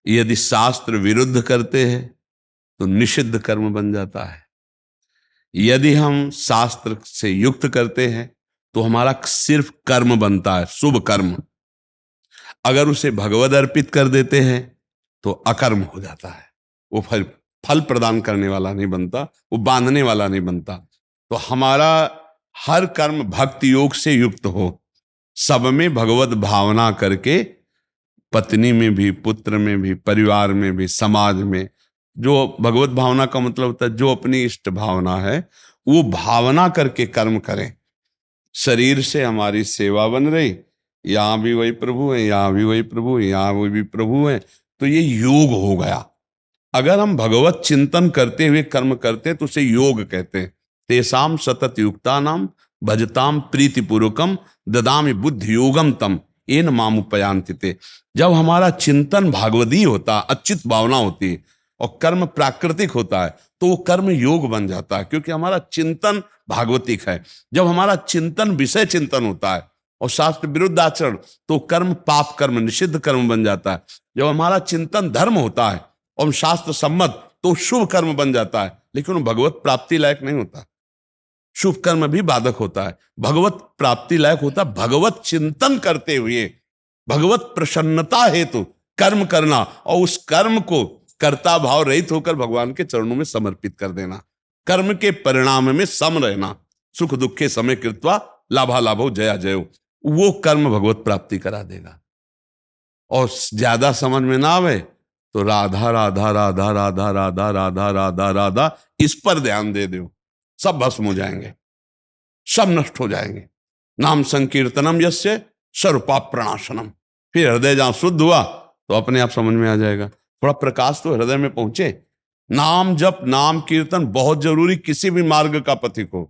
यदि शास्त्र विरुद्ध करते हैं तो निषिद्ध कर्म बन जाता है। यदि हम शास्त्र से युक्त करते हैं तो हमारा सिर्फ कर्म बनता है, शुभ कर्म। अगर उसे भगवद अर्पित कर देते हैं तो अकर्म हो जाता है, वो फल प्रदान करने वाला नहीं बनता, वो बांधने वाला नहीं बनता। तो हमारा हर कर्म भक्ति योग से युक्त हो, सब में भगवत भावना करके, पत्नी में भी, पुत्र में भी, परिवार में भी, समाज में। जो भगवत भावना का मतलब होता है जो अपनी इष्ट भावना है, वो भावना करके कर्म करें। शरीर से हमारी सेवा बन रही, यहाँ भी वही प्रभु है, यहाँ भी वही प्रभु है, यहाँ वो भी प्रभु है, तो ये योग हो गया। अगर हम भगवत चिंतन करते हुए कर्म करते हैं तो उसे योग कहते हैं। तेसाम सतत युक्ता नाम भजताम प्रीतिपूर्वकम ददामि बुद्धि योगम तम एन मामुपयांति ते। जब हमारा चिंतन भागवती होता, अच्युत भावना होती, और कर्म प्राकृतिक होता है तो वो कर्म योग बन जाता है, क्योंकि हमारा चिंतन भागवतिक है। जब हमारा चिंतन विषय चिंतन होता है और शास्त्र विरुद्ध आचरण, तो कर्म पाप कर्म निषिद्ध कर्म बन जाता है। जब हमारा चिंतन धर्म होता है और शास्त्र सम्मत, तो शुभ कर्म बन जाता है, लेकिन वो भगवत प्राप्ति लायक नहीं होता। शुभ कर्म भी बाधक होता है, भगवत प्राप्ति लायक होता है भगवत चिंतन करते हुए, भगवत प्रसन्नता हेतु कर्म करना, और उस कर्म को कर्ता भाव रहित होकर भगवान के चरणों में समर्पित कर देना, कर्म के परिणाम में सम रहना, सुख दुखे समय कृत्वा लाभा लाभो जया जयो, वो कर्म भगवत प्राप्ति करा देगा। और ज्यादा समझ में ना आवे तो राधा राधा राधा राधा राधा राधा राधा राधा इस पर ध्यान दे दो, सब भस्म हो जाएंगे, सब नष्ट हो जाएंगे। नाम संकीर्तनम यस्य सर्वपाप प्रणाशनम। फिर हृदय जहां शुद्ध हुआ तो अपने आप समझ में आ जाएगा, थोड़ा प्रकाश तो हृदय में पहुंचे। नाम जप नाम कीर्तन बहुत जरूरी किसी भी मार्ग का पथिक हो।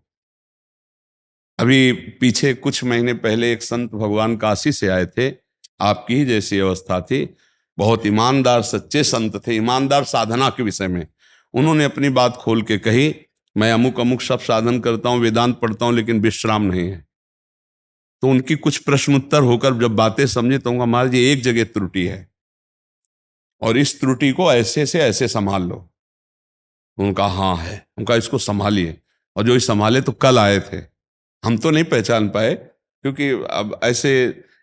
अभी पीछे कुछ महीने पहले एक संत भगवान काशी से आए थे, आपकी ही जैसी अवस्था थी, बहुत ईमानदार सच्चे संत थे, ईमानदार साधना के विषय में। उन्होंने अपनी बात खोल के कही, मैं अमुक अमुक सब साधन करता हूं, वेदांत पढ़ता हूं, लेकिन विश्राम नहीं है। तो उनकी कुछ प्रश्न उत्तर होकर जब बातें समझे तो उनका महाराज जी एक जगह त्रुटि है और इस त्रुटि को ऐसे से ऐसे संभाल लो। उनका हाँ है, उनका इसको संभालिए। और जो संभाले तो कल आए थे, हम तो नहीं पहचान पाए, क्योंकि अब ऐसे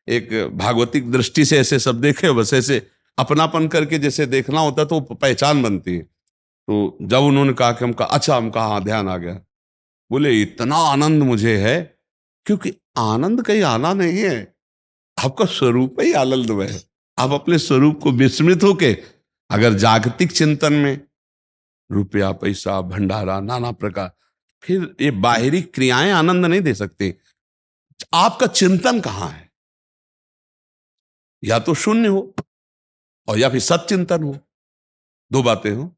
एक भागवतिक दृष्टि से ऐसे सब देखे, बस ऐसे अपनापन करके जैसे देखना होता तो पहचान बनती है। तो जब उन्होंने कहा कि हमका अच्छा, हमका हाँ ध्यान आ गया, बोले इतना आनंद मुझे है, क्योंकि आनंद कहीं आना नहीं है, आपका स्वरूप ही आनंदमय है। आप अपने स्वरूप को विस्मृत होके अगर जागतिक चिंतन में रुपया पैसा भंडारा नाना प्रकार, फिर ये बाहरी क्रियाएं आनंद नहीं दे सकते। आपका चिंतन कहां है? या तो शून्य हो और या फिर सच्चिंतन हो, दो बातें हो।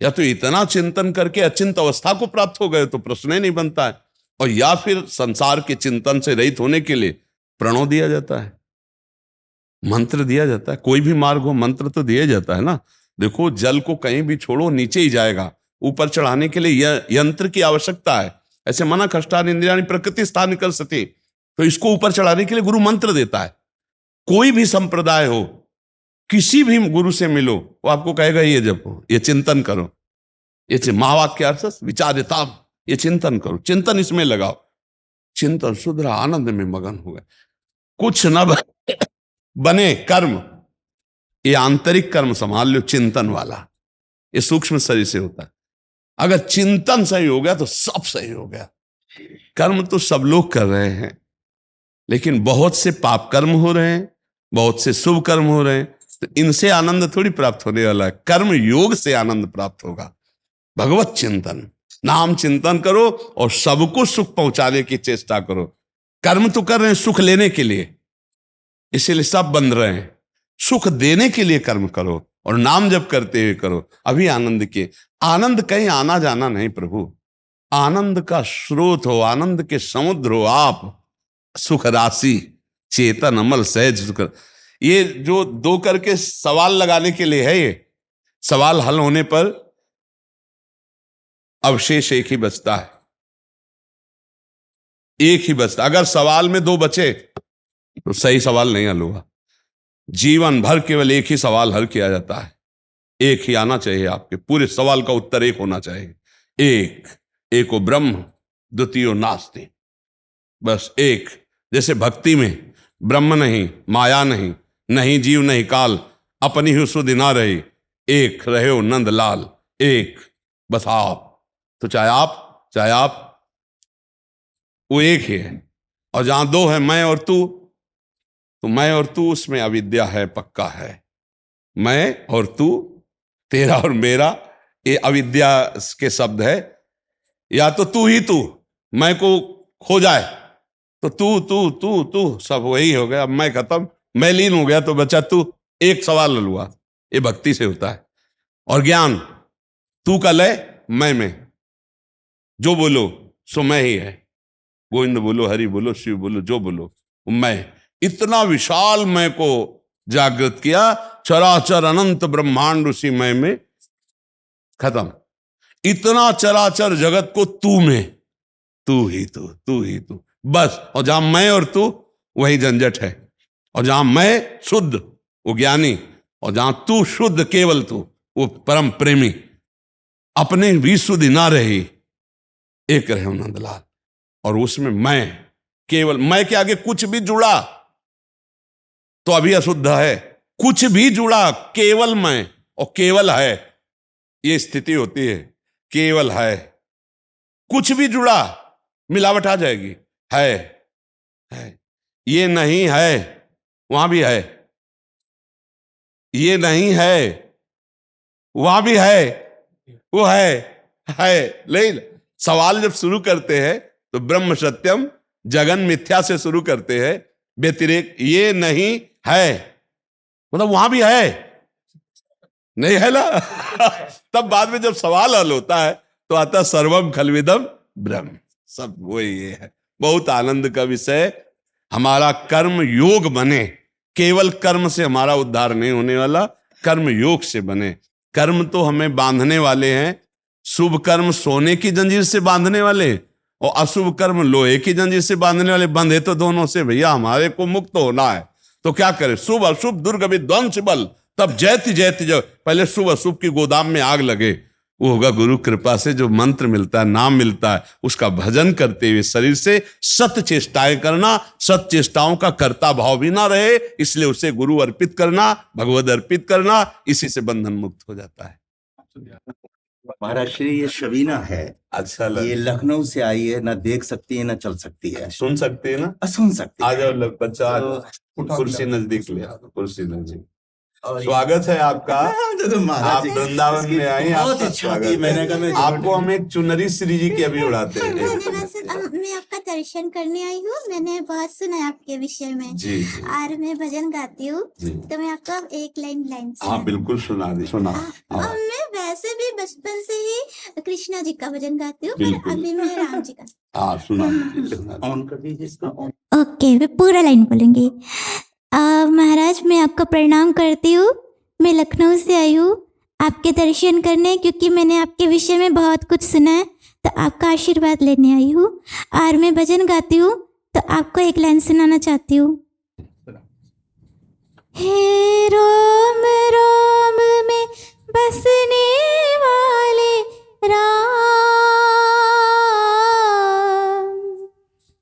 या तो इतना चिंतन करके अचिंत अवस्था को प्राप्त हो गए तो प्रश्न ही नहीं बनता है, और या फिर संसार के चिंतन से रहित होने के लिए प्रणव दिया जाता है, मंत्र दिया जाता है। कोई भी मार्ग हो मंत्र तो दिया जाता है ना। देखो जल को कहीं भी छोड़ो नीचे ही जाएगा, ऊपर चढ़ाने के लिए यंत्र की आवश्यकता है। ऐसे मना कष्टान इंद्रियाणि प्रकृति स्थान कर सके, तो इसको ऊपर चढ़ाने के लिए गुरु मंत्र देता है। कोई भी संप्रदाय हो, किसी भी गुरु से मिलो, वो आपको कहेगा ये जपो, ये चिंतन करो, ये महावाक्यार्थ विचारिता, ये चिंतन करो, चिंतन इसमें लगाओ। चिंतन शुद्ध आनंद में मगन हो गए। कुछ न बने कर्म, ये आंतरिक कर्म संभाल लो, चिंतन वाला ये सूक्ष्म शरीर से होता है। अगर चिंतन सही हो गया तो सब सही हो गया। कर्म तो सब लोग कर रहे हैं, लेकिन बहुत से पाप कर्म हो रहे हैं, बहुत से शुभ कर्म हो रहे हैं, तो इनसे आनंद थोड़ी प्राप्त होने वाला है। कर्म योग से आनंद प्राप्त होगा। भगवत चिंतन, नाम चिंतन करो और सबको सुख पहुंचाने की चेष्टा करो। कर्म तो कर रहे हैं सुख लेने के लिए, इसीलिए सब बंध रहे हैं। सुख देने के लिए कर्म करो और नाम जप करते हुए करो, अभी आनंद के। आनंद कहीं आना जाना नहीं प्रभु, आनंद का स्रोत हो, आनंद के समुद्र हो आप, सुख राशि चेतन अमल सहज सुख। ये जो दो करके सवाल लगाने के लिए है, ये सवाल हल होने पर अवशेष एक ही बचता है, एक ही बचता। अगर सवाल में दो बचे तो सही सवाल नहीं हल हुआ। जीवन भर केवल एक ही सवाल हल किया जाता है, एक ही आना चाहिए आपके, पूरे सवाल का उत्तर एक होना चाहिए। एक एको ब्रह्म द्वितीयो नास्ति, बस एक। जैसे भक्ति में ब्रह्म नहीं, माया नहीं, नहीं जीव नहीं काल, अपनी ही सुधि ना रही, एक रहे हो नंद लाल, एक बस आप। तो चाहे आप वो एक ही है। और जहां दो है मैं और तू, तो मैं और तू उसमें अविद्या है, पक्का है। मैं और तू, तेरा और मेरा, ये अविद्या के शब्द है। या तो तू ही तू, मैं को खो जाए तो तू तू तू तू सब वही हो गया, मैं खत्म, मैं लीन हो गया तो बचा तू। एक सवाल हल हुआ। ये भक्ति से होता है। और ज्ञान, तू का लय मैं में, जो बोलो सो मैं ही है। गोविंद बोलो, हरि बोलो, शिव बोलो, जो बोलो मैं। इतना विशाल मैं को जागृत किया, चराचर अनंत ब्रह्मांड उसी मैं में खत्म। इतना चराचर जगत को तू में, तू ही तू, बस। और जहां मैं और तू, वही झंझट है। और जहां मैं शुद्ध, वो ज्ञानी, और जहां तू शुद्ध केवल तू, वो परम प्रेमी। अपने भी शुद्ध ना रही, एक रहे नंदलाल। और उसमें मैं, केवल मैं के आगे कुछ भी जुड़ा तो अभी अशुद्ध है। कुछ भी जुड़ा, केवल मैं और केवल है, ये स्थिति होती है। केवल है, कुछ भी जुड़ा मिलावट आ जाएगी। है ये नहीं है, वहां भी है। ये नहीं है, वहां भी है। वो है। लेकिन सवाल जब शुरू करते हैं तो ब्रह्म सत्यम जगन मिथ्या से शुरू करते हैं। व्यतिरेक ये नहीं है, मतलब वहां भी है, नहीं है ना। तब बाद में जब सवाल हल होता है तो आता सर्वम खलविदम ब्रह्म, सब वही है। बहुत आनंद का विषय। हमारा कर्म योग बने। केवल कर्म से हमारा उद्धार नहीं होने वाला, कर्म योग से बने। कर्म तो हमें बांधने वाले हैं। शुभ कर्म सोने की जंजीर से बांधने वाले, और अशुभ कर्म लोहे की जंजीर से बांधने वाले। बंधे तो दोनों से भैया, हमारे को मुक्त होना है। तो क्या करें? शुभ अशुभ दुर्ग विध्वंस बल, तब जयति जयति जय। पहले शुभ अशुभ की गोदाम में आग लगे, वो होगा गुरु कृपा से जो मंत्र मिलता है, नाम मिलता है, उसका भजन करते हुए शरीर से सत चेष्टाएं करना। सत चेष्टाओं का कर्ता भाव भी ना रहे, इसलिए उसे गुरु अर्पित करना, भगवद अर्पित करना। इसी से बंधन मुक्त हो जाता है। महाराज श्री, ये शबीना है। अच्छा ये लखनऊ से आई है, ना देख सकती है ना चल सकती है। सुन सकते हैं ना? सुन सकती आ है। जाओ बच्चा, आ जाओ। कुर्सी नजदीक ले, कुर्सी नजदीक। स्वागत है आपका। आप वृंदावन में आए, बहुत इच्छा थी। मैंने कहा मैं आपको हम एक चुनरी श्री जी की अभी उड़ाते हैं। मैं आपका दर्शन करने आई हूँ। मैंने बहुत सुना है आपके विषय में। जी और मैं भजन गाती हूँ, जी। तो मैं आपका एक लाइन हाँ बिल्कुल सुना दी, सुना। और मैं वैसे भी बचपन से ही कृष्णा जी का भजन गाती हूँ, पर बिल्कुल। अभी मैं राम जी का। हाँ सुना दीजिए। ऑन कर दीजिए इसका। ओके, मैं पूरा लाइन बोलूंगी। महाराज, मैं आपका प्रणाम करती हूँ। मैं लखनऊ से आई हूँ आपके दर्शन करने, क्योंकि मैंने आपके विषय में बहुत कुछ सुना है, तो आपका आशीर्वाद लेने आई हूँ। और मैं भजन गाती हूँ, तो आपको एक लाइन सुनाना चाहती हूँ। हे रोम रोम में बसने वाले राम,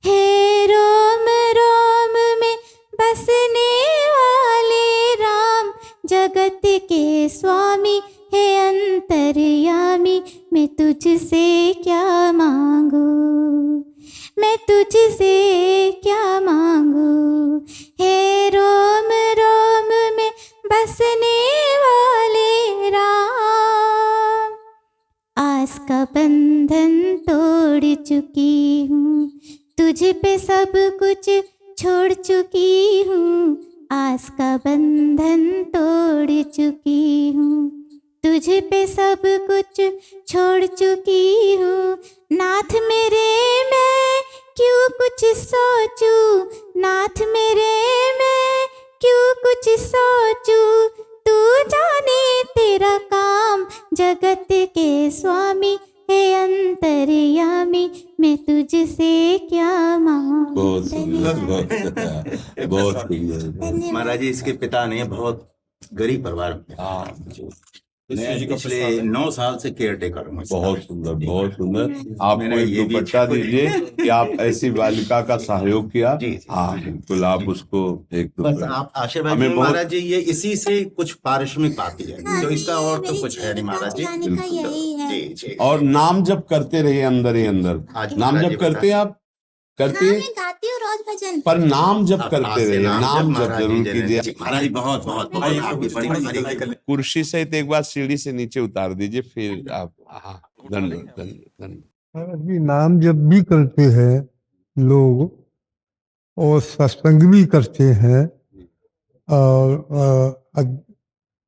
हे रोम रोम में बसने वाले राम, जगत के स्वामी है अंतर्यामी, मैं तुझसे क्या मांगू, मैं तुझसे क्या मांगू। हे रोम रोम में बसने वाले राम, आस का बंधन तोड़ चुकी हूँ, तुझ पे सब कुछ छोड़ चुकी हूँ। आस का बंधन तोड़ चुकी हूँ, तुझ पे सब कुछ छोड़ चुकी हूँ। नाथ मेरे मैं क्यों कुछ सोचूं, नाथ मेरे मैं क्यों कुछ सोचूं। तू जाने तेरा काम, जगत के स्वामी है अंतर्यामी, मैं तुझसे क्या मांगू। बहुत सुंदर, बहुत सुंदर। महाराज जी, इसके पिता ने बहुत गरीब परिवार में, हाँ मैं पिछले 9 साल से केयर टेकर हूँ। बहुत सुंदर, बहुत सुंदर। आपको मैंने एक ये भी दुपट्टा दीजिए कि आप ऐसी बालिका का सहयोग किया। जी, जी। हाँ बिल्कुल, आप उसको एक बस दुपट्टा। आप आशीर्वाद हमें दीजिए बहुत- महाराज जी, ये इसी से कुछ पारिश्रमिक पाती है, तो इसका और तो कुछ है नहीं महाराज जी। लाने का यही है। जी जी। और नाम जप करते रहिए अंदर ही अंदर। आज नाम महाराज जप जी करते हैं आप? करते हाँ, हैं, मैं गाती हूँ रोज भजन। पर नाम जप आप करते आज से रहिए, नाम जप महाराज जरूर जी कीजिए। जी, महाराज जी बहुत बहुत आपकी बड़ी बड़ी कुर्सी से एक बार सीढ़ी से नीचे उतार दीजिए, फिर आप। हाँ, धन्यवाद धन्यवाद। अभी नाम जब भी करते हैं लोग और सत्संग भी करते हैं और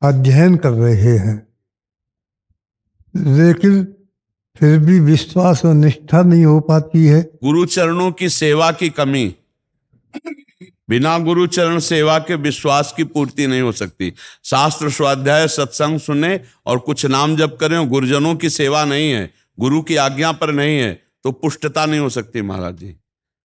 अध्ययन कर रहे हैं, लेकिन फिर भी विश्वास और निष्ठा नहीं हो पाती है। गुरु चरणों की सेवा की कमी बिना गुरु चरण सेवा के विश्वास की पूर्ति नहीं हो सकती। शास्त्र स्वाध्याय सत्संग सुने और कुछ नाम जप करें और गुरुजनों की सेवा नहीं है, गुरु की आज्ञा पर नहीं है, तो पुष्टता नहीं हो सकती महाराज जी।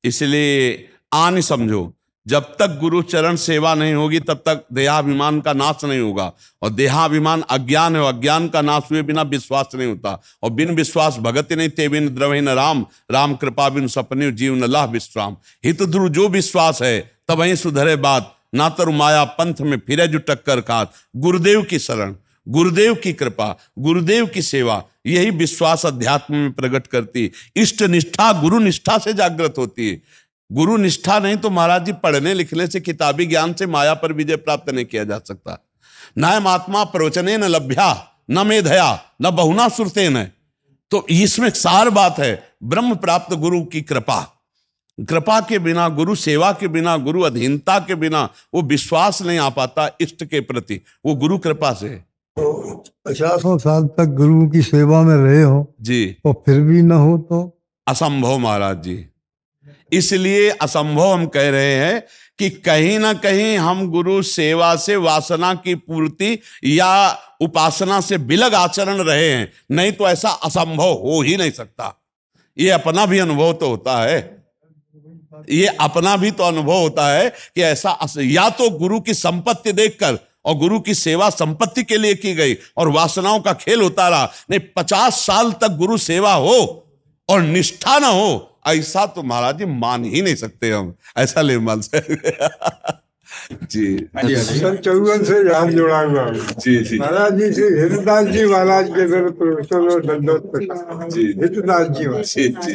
इसलिए आन समझो, जब तक गुरु चरण सेवा नहीं होगी तब तक देहाभिमान का नाश नहीं होगा, और देहाभिमान अज्ञान है, अज्ञान का नाश हुए बिना विश्वास नहीं होता, और बिन विश्वास भगत नहीं ते बिन द्रवहि न राम, राम कृपा बिन सपने जीव न लाह विश्राम। हित ध्रुव जो विश्वास है तब वहीं सुधरे बात, ना तरु माया पंथ में फिरे जो टक्कर खात। गुरुदेव की शरण, गुरुदेव की कृपा, गुरुदेव की सेवा, यही विश्वास अध्यात्म में प्रकट करती। इष्ट निष्ठा गुरु निष्ठा से जागृत होती है। गुरु निष्ठा नहीं तो महाराज जी पढ़ने लिखने से, किताबी ज्ञान से माया पर विजय प्राप्त नहीं किया जा सकता। नायम आत्मा प्रवचने न लभ्या न मेधया न बहुना सुरतेन। तो इसमें सार बात है, ब्रह्म प्राप्त गुरु की कृपा, कृपा के बिना, गुरु सेवा के बिना, गुरु अधीनता के बिना वो विश्वास नहीं आ पाता इष्ट के प्रति, वो गुरु कृपा से। 50 साल तक गुरु की सेवा में रहे हो जी, और फिर भी न हो तो असंभव महाराज जी। इसलिए असंभव हम कह रहे हैं कि कहीं ना कहीं हम गुरु सेवा से वासना की पूर्ति या उपासना से बिलग आचरण रहे हैं, नहीं तो ऐसा असंभव हो ही नहीं सकता। ये अपना भी अनुभव तो होता है, ये अपना भी तो अनुभव होता है कि ऐसा या तो गुरु की संपत्ति देखकर, और गुरु की सेवा संपत्ति के लिए की गई और वासनाओं का खेल होता रहा, नहीं 50 साल तक गुरु सेवा हो और निष्ठा ना हो, ऐसा तो महाराज जी मान ही नहीं सकते हम, ऐसा ले मान सकते। जी सन 54 से यहाँ जुड़ा हुआ हूँ। जी जी महाराज जी से हितदास जी महाराज के घर प्रोफेसर और दंडोत जी हितदास जी जी जी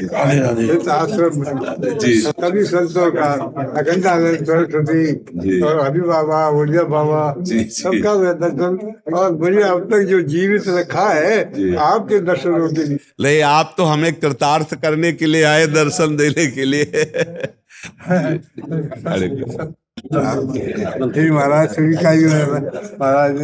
हित आश्रम में जी। सभी संतों का, अखंडानंद सरस्वती और हरि बाबा, उड़िया बाबा, जी, जी। सबका मैं दर्शन, और मुझे अब तक जो जीवित रखा है आपके दर्शनों के लिए। ले, आप तो हमें कृतार्थ करने के लिए आए, दर्शन देने के लिए। श्री महाराज श्री का महाराज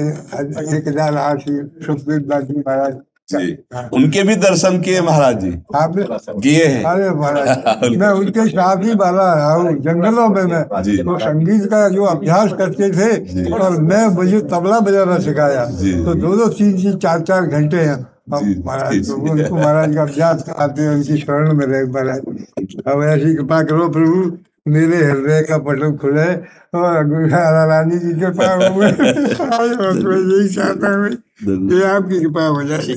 सुखदेव दास जी महाराज जी, उनके भी दर्शन किए महाराज जी? आपने किए हैं। अरे महाराज मैं उनके साथ ही वाला रहा हूँ जंगलों में। मैं जी। तो संगीत का जो अभ्यास करते थे और मुझे तबला बजाना सिखाया, तो 2-2, 3-3, 4-4 घंटे हैं हम महाराज तो उनको महाराज का अभ्यास कराते हैं, उनकी शरण में रहे महाराज। अब ऐसी कृपा करो प्रभु, मेरे हृदय का पटल खुले और गुरु रानी की कृपा हुए। यही चाहता हूँ कि आपकी कृपा हो जाए।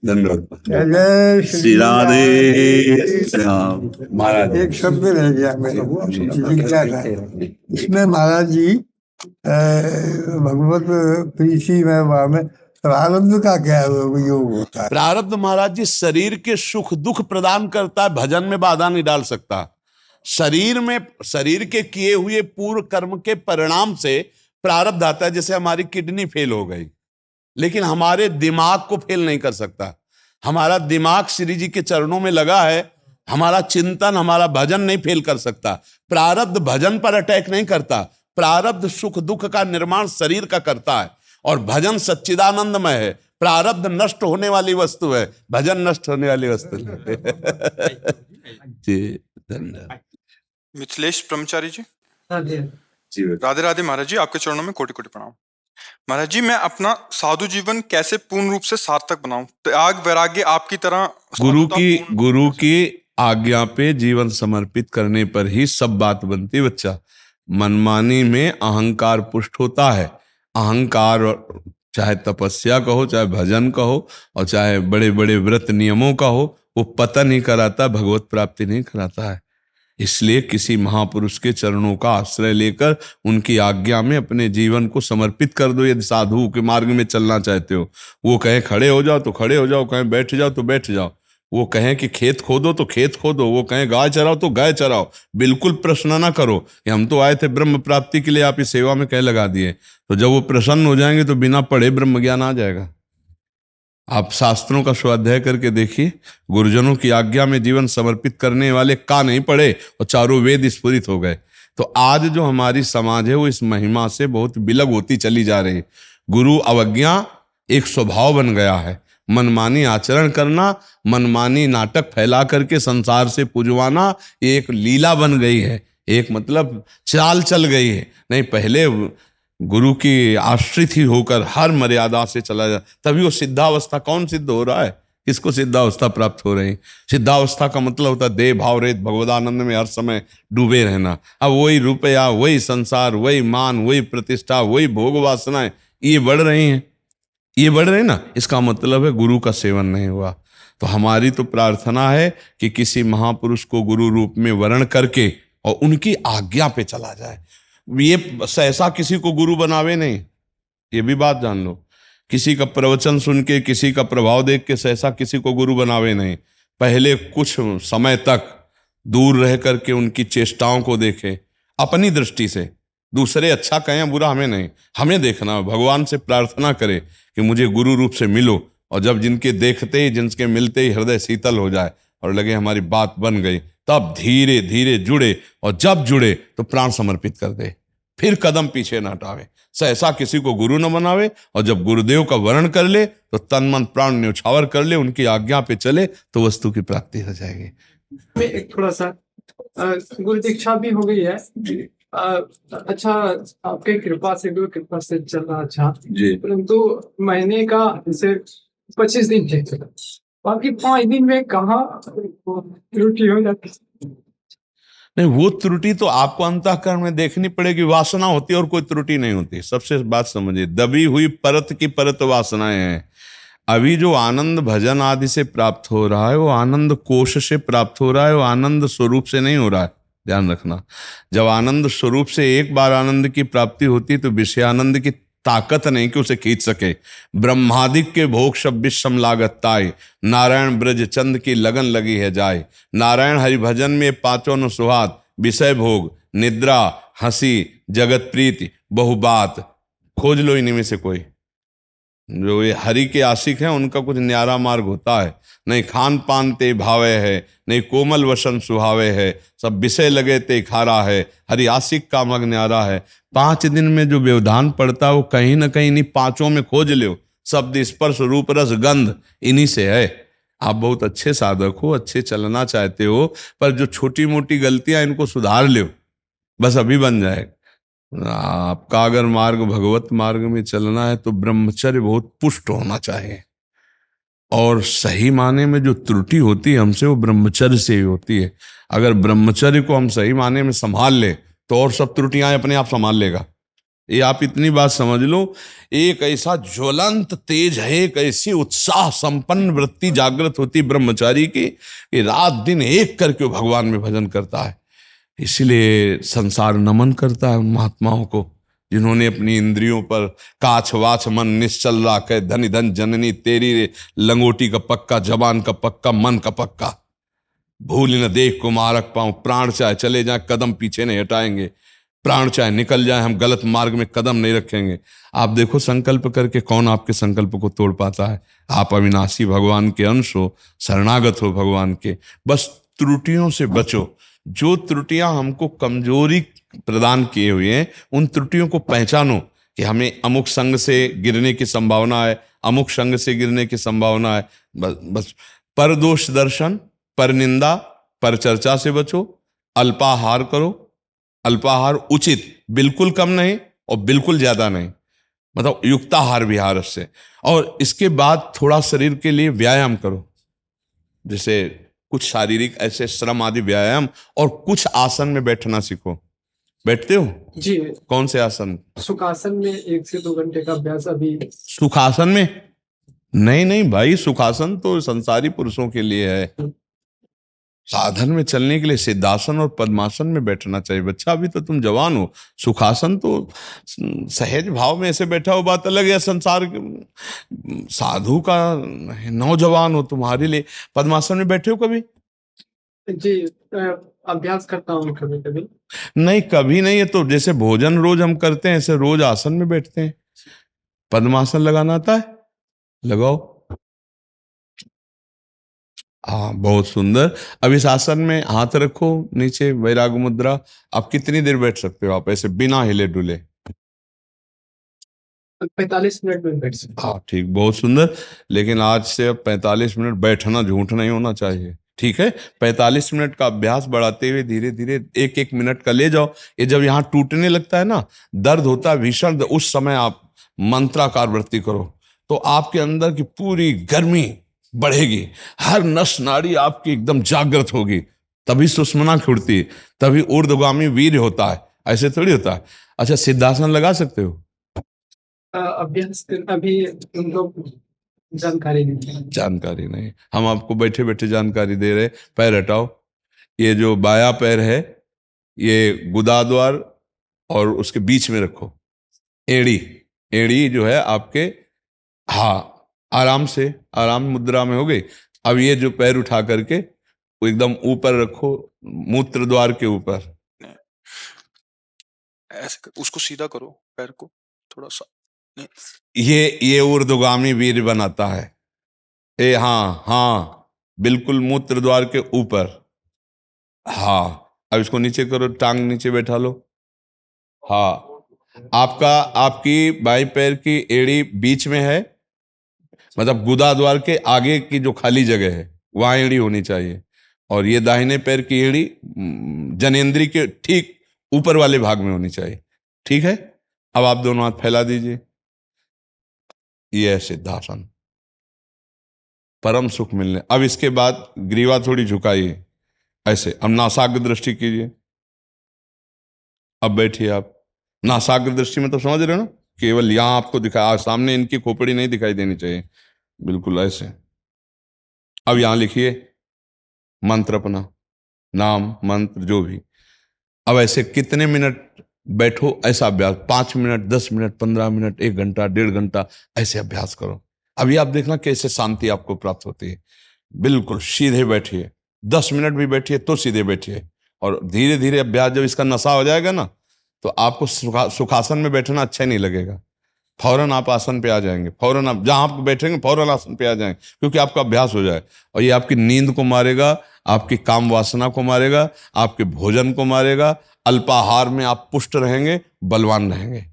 धन्यवाद। जय श्री राधे श्याम। महाराज एक शब्द रह गया मेरे जिज्ञासा था, इसमें महाराज जी भगवत प्रीति में वहाँ में प्रारब्ध का क्या योग होता है? प्रारब्ध महाराज जी शरीर के सुख दुख प्रदान करता है, भजन में बाधा नहीं डाल सकता। शरीर के किए हुए पूर्व कर्म के परिणाम से प्रारब्ध आता है। जैसे हमारी किडनी फेल हो गई, लेकिन हमारे दिमाग को फेल नहीं कर सकता। हमारा दिमाग श्री जी के चरणों में लगा है, हमारा चिंतन, हमारा भजन नहीं फेल कर सकता। प्रारब्ध भजन पर अटैक नहीं करता। प्रारब्ध सुख दुख का निर्माण शरीर का करता है, और भजन सच्चिदानंदमय है। प्रारब्ध नष्ट होने वाली वस्तु है, भजन नष्ट होने वाली वस्तु है। जी धन्यवाद। मिथिलेश ब्रह्मचारी जी, जी राधे राधे महाराज जी, आपके चरणों में कोटि कोटि प्रणाम। महाराज जी, मैं अपना साधु जीवन कैसे पूर्ण रूप से सार्थक बनाऊं? त्याग वैराग्य आपकी तरह गुरु की आज्ञा पे जीवन समर्पित करने पर ही सब बात बनती बच्चा। मनमानी में अहंकार पुष्ट होता है। अहंकार, चाहे तपस्या कहो, चाहे भजन कहो, और चाहे बड़े बड़े व्रत नियमों का हो, वो पतन ही कराता, भगवत प्राप्ति नहीं कराता है। इसलिए किसी महापुरुष के चरणों का आश्रय लेकर उनकी आज्ञा में अपने जीवन को समर्पित कर दो। यदि साधु के मार्ग में चलना चाहते हो, वो कहें खड़े हो जाओ तो खड़े हो जाओ, कहें बैठ जाओ तो बैठ जाओ, वो कहें कि खेत खोदो तो खेत खोदो, वो कहें गाय चराओ तो गाय चराओ। बिल्कुल प्रश्न ना करो कि हम तो आए थे ब्रह्म प्राप्ति के लिए, आप इस सेवा में कह लगा दिए। तो जब वो प्रसन्न हो जाएंगे तो बिना पढ़े ब्रह्म ज्ञान आ जाएगा। आप शास्त्रों का स्वाध्याय करके देखिए, गुरुजनों की आज्ञा में जीवन समर्पित करने वाले का नहीं पढ़े और चारों वेद स्फुरित हो गए। तो आज जो हमारी समाज है वो इस महिमा से बहुत विलग होती चली जा रही है। गुरु अवज्ञा एक स्वभाव बन गया है। मनमानी आचरण करना, मनमानी नाटक फैला करके संसार से पुजवाना, ये एक लीला बन गई है, एक मतलब चाल चल गई है। नहीं, पहले गुरु की आश्रित ही होकर हर मर्यादा से चला जाए, तभी वो सिद्धावस्था। कौन सिद्ध हो रहा है? किसको सिद्धावस्था प्राप्त हो रही? सिद्धावस्था का मतलब होता है देह भाव रहित भगवदानंद में हर समय डूबे रहना। अब वही रुपया, वही संसार, वही मान, वही प्रतिष्ठा, वही भोग वासनाएं, ये बढ़ रही हैं, ये बढ़ रहे ना, इसका मतलब है गुरु का सेवन नहीं हुआ। तो हमारी तो प्रार्थना है कि किसी महापुरुष को गुरु रूप में वर्ण करके और उनकी आज्ञा पे चला जाए। ये सहसा किसी को गुरु बनावे नहीं, ये भी बात जान लो। किसी का प्रवचन सुन के, किसी का प्रभाव देख के सहसा किसी को गुरु बनावे नहीं। पहले कुछ समय तक दूर रह करके उनकी चेष्टाओं को देखें अपनी दृष्टि से। दूसरे अच्छा कहें बुरा हमें नहीं, हमें देखना, भगवान से प्रार्थना करें कि मुझे गुरु रूप से मिलो, और जब जिनके देखते ही, जिनके मिलते ही हृदय शीतल हो जाए और लगे हमारी बात बन गई, तब धीरे धीरे जुड़े, और जब जुड़े तो प्राण समर्पित कर दे, फिर कदम पीछे न हटावे। सहसा किसी को गुरु न बनावे, और जब गुरुदेव का वर्ण कर ले तो तन मन प्राण न्यौछावर कर ले, उनकी आज्ञा पे चले तो वस्तु की प्राप्ति हो जाएगी। में एक थोड़ा सा गुरु दीक्षा भी हो गई है। अच्छा, आपके कृपा से, गुरु कृपा से चल रहा अच्छा जी। परंतु महीने का जैसे 25 दिन ठीक चला, बाकी 5 दिन में कहाँ त्रुटि हो जाती है? नहीं, वो त्रुटि तो आपको अंतःकरण में देखनी पड़ेगी। वासना होती है और कोई त्रुटि नहीं होती। सबसे बात समझिए, दबी हुई परत की परत वासनाएं हैं। अभी जो आनंद भजन आदि से प्राप्त हो रहा है वो आनंद कोश से प्राप्त हो रहा है, वो आनंद स्वरूप से नहीं हो रहा है। ध्यान रखना, जब आनंद स्वरूप से एक बार आनंद की प्राप्ति होती है तो विषय आनंद की ताकत नहीं कि उसे खींच सके। ब्रह्मादिक के भोग सब विषम लागत ताय, नारायण ब्रज चंद की लगन लगी है जाय। नारायण हरि भजन में पांचों न सुहात, विषय भोग, निद्रा, हंसी, जगत प्रीति, बहुबात। खोज लो इन्हीं में से कोई। जो ये हरि के आशिक हैं उनका कुछ न्यारा मार्ग होता है। नहीं खान पान ते भावे है, नहीं कोमल वसन सुहावे है, सब विषय लगे ते खारा है, हरि आशिक का मग न्यारा है। 5 दिन में जो व्यवधान पड़ता है वो कहीं ना कहीं इन्हीं पांचों में खोज लो। शब्द, स्पर्श, रूप, रस, गंध, इन्हीं से है। आप बहुत अच्छे साधक हो, अच्छे चलना चाहते हो, पर जो छोटी मोटी गलतियां इनको सुधार लो, बस अभी बन जाएगा। आपका अगर मार्ग भगवत मार्ग में चलना है तो ब्रह्मचर्य बहुत पुष्ट होना चाहिए, और सही माने में जो त्रुटि होती है हमसे वो ब्रह्मचर्य से ही होती है। अगर ब्रह्मचर्य को हम सही माने में संभाल ले तो और सब त्रुटियां अपने आप संभाल लेगा। ये आप इतनी बात समझ लो। एक ऐसा ज्वलंत तेज है, एक ऐसी उत्साह संपन्न वृत्ति जागृत होती ब्रह्मचारी की कि रात दिन एक करके वो भगवान में भजन करता है। इसलिए संसार नमन करता है उन महात्माओं को जिन्होंने अपनी इंद्रियों पर काछ वाछ मन निश्चल राखे, धनी धन जननी तेरी रे, लंगोटी का पक्का, जबान का पक्का, मन का पक्का, भूल न देख को मारक पाऊं। प्राण चाहे चले जाए कदम पीछे नहीं हटाएंगे, प्राण चाहे निकल जाए हम गलत मार्ग में कदम नहीं रखेंगे। आप देखो संकल्प करके कौन आपके संकल्प को तोड़ पाता है। आप अविनाशी भगवान के अंश हो, शरणागत हो भगवान के। बस त्रुटियों से बचो। जो त्रुटियां हमको कमजोरी प्रदान किए हुए हैं उन त्रुटियों को पहचानो कि हमें अमुक संग से गिरने की संभावना है, अमुक संग से गिरने की संभावना है। बस पर दोष दर्शन, पर निंदा, पर चर्चा से बचो। अल्पाहार करो, अल्पाहार उचित, बिल्कुल कम नहीं और बिल्कुल ज्यादा नहीं, मतलब युक्ताहार विहार से। और इसके बाद थोड़ा शरीर के लिए व्यायाम करो, जैसे कुछ शारीरिक ऐसे श्रम आदि व्यायाम, और कुछ आसन में बैठना सीखो। बैठते हो? जी। कौन से आसन? सुखासन में 1 से 2 घंटे का अभ्यास अभी। सुखासन में? नहीं भाई, सुखासन तो संसारी पुरुषों के लिए है। साधन में चलने के लिए सिद्धासन और पद्मासन में बैठना चाहिए। बच्चा अभी तो तुम जवान हो। सुखासन तो सहज भाव में ऐसे बैठा हो बात अलग है, संसार साधु का नौजवान हो तुम्हारे लिए। पद्मासन में बैठे हो कभी? जी, अभ्यास करता हूँ कभी कभी। नहीं, कभी नहीं है तो जैसे भोजन रोज हम करते हैं ऐसे रोज आसन में बैठते हैं। पद्मासन लगाना आता है? लगाओ। हाँ, बहुत सुंदर। अब इस आसन में हाथ रखो नीचे, वैराग मुद्रा। आप कितनी देर बैठ सकते हो आप ऐसे बिना हिले डुले? 45 मिनट में बैठ सकते हाँ ठीक, बहुत सुंदर। लेकिन आज से अब 45 मिनट बैठना झूठ नहीं होना चाहिए, ठीक है। 45 मिनट का अभ्यास बढ़ाते हुए धीरे धीरे एक एक मिनट का ले जाओ। ये जब यहाँ टूटने लगता है ना, दर्द होता है भीषण, उस समय आप मंत्राकार वृत्ति करो तो आपके अंदर की पूरी गर्मी बढ़ेगी, हर नस नाड़ी आपकी एकदम जागृत होगी, तभी सुषुम्ना खुलती, तभी ऊर्ध्वगामी वीर्य होता है। ऐसे थोड़ी होता है। अच्छा, सिद्धासन लगा सकते हो? अभ्यास अभी उन लोग जानकारी नहीं है। जानकारी नहीं, हम आपको बैठे बैठे जानकारी दे रहे। पैर हटाओ। ये जो बायां पैर है ये गुदाद्वार और उसके बीच में रखो। एड़ी, एड़ी जो है आपके, हाँ आराम से, आराम मुद्रा में हो गई। अब ये जो पैर उठा करके वो एकदम ऊपर रखो, मूत्र द्वार के ऊपर। उसको सीधा करो, पैर को थोड़ा सा। ये ऊर्ध्वगामी वीर्य बनाता है। हाँ हाँ, बिल्कुल मूत्र द्वार के ऊपर। हाँ, अब इसको नीचे करो, टांग नीचे बैठा लो। हाँ, आपकी बाई पैर की एड़ी बीच में है, मतलब गुदा द्वार के आगे की जो खाली जगह है वहां एड़ी होनी चाहिए। और ये दाहिने पैर की एड़ी जनेंद्री के ठीक ऊपर वाले भाग में होनी चाहिए, ठीक है। अब आप दोनों हाथ फैला दीजिए। ये है सिद्धासन, परम सुख मिलने। अब इसके बाद ग्रीवा थोड़ी झुकाइए ऐसे। अब नासाग्र दृष्टि कीजिए। अब बैठिए आप। नासाग्र दृष्टि में तो समझ रहे हो ना, केवल यहां आपको दिखाया, सामने इनकी खोपड़ी नहीं दिखाई देनी चाहिए, बिल्कुल ऐसे। अब यहां लिखिए मंत्र अपना, नाम मंत्र जो भी। अब ऐसे कितने मिनट बैठो, ऐसा अभ्यास 5 मिनट, 10 मिनट, 15 मिनट, 1 घंटा, 1.5 घंटा ऐसे अभ्यास करो। अभी आप देखना कैसे शांति आपको प्राप्त होती है। बिल्कुल सीधे बैठिए, 10 मिनट भी बैठिए तो सीधे बैठिए। और धीरे धीरे अभ्यास जब इसका नशा हो जाएगा ना, तो आपको सुखासन में बैठना अच्छा नहीं लगेगा। फौरन आप आसन पे आ जाएंगे, फौरन आप जहां आप बैठेंगे फौरन आसन पे आ जाएंगे, क्योंकि आपका अभ्यास हो जाए। और ये आपकी नींद को मारेगा, आपकी काम वासना को मारेगा, आपके भोजन को मारेगा। अल्पाहार में आप पुष्ट रहेंगे, बलवान रहेंगे।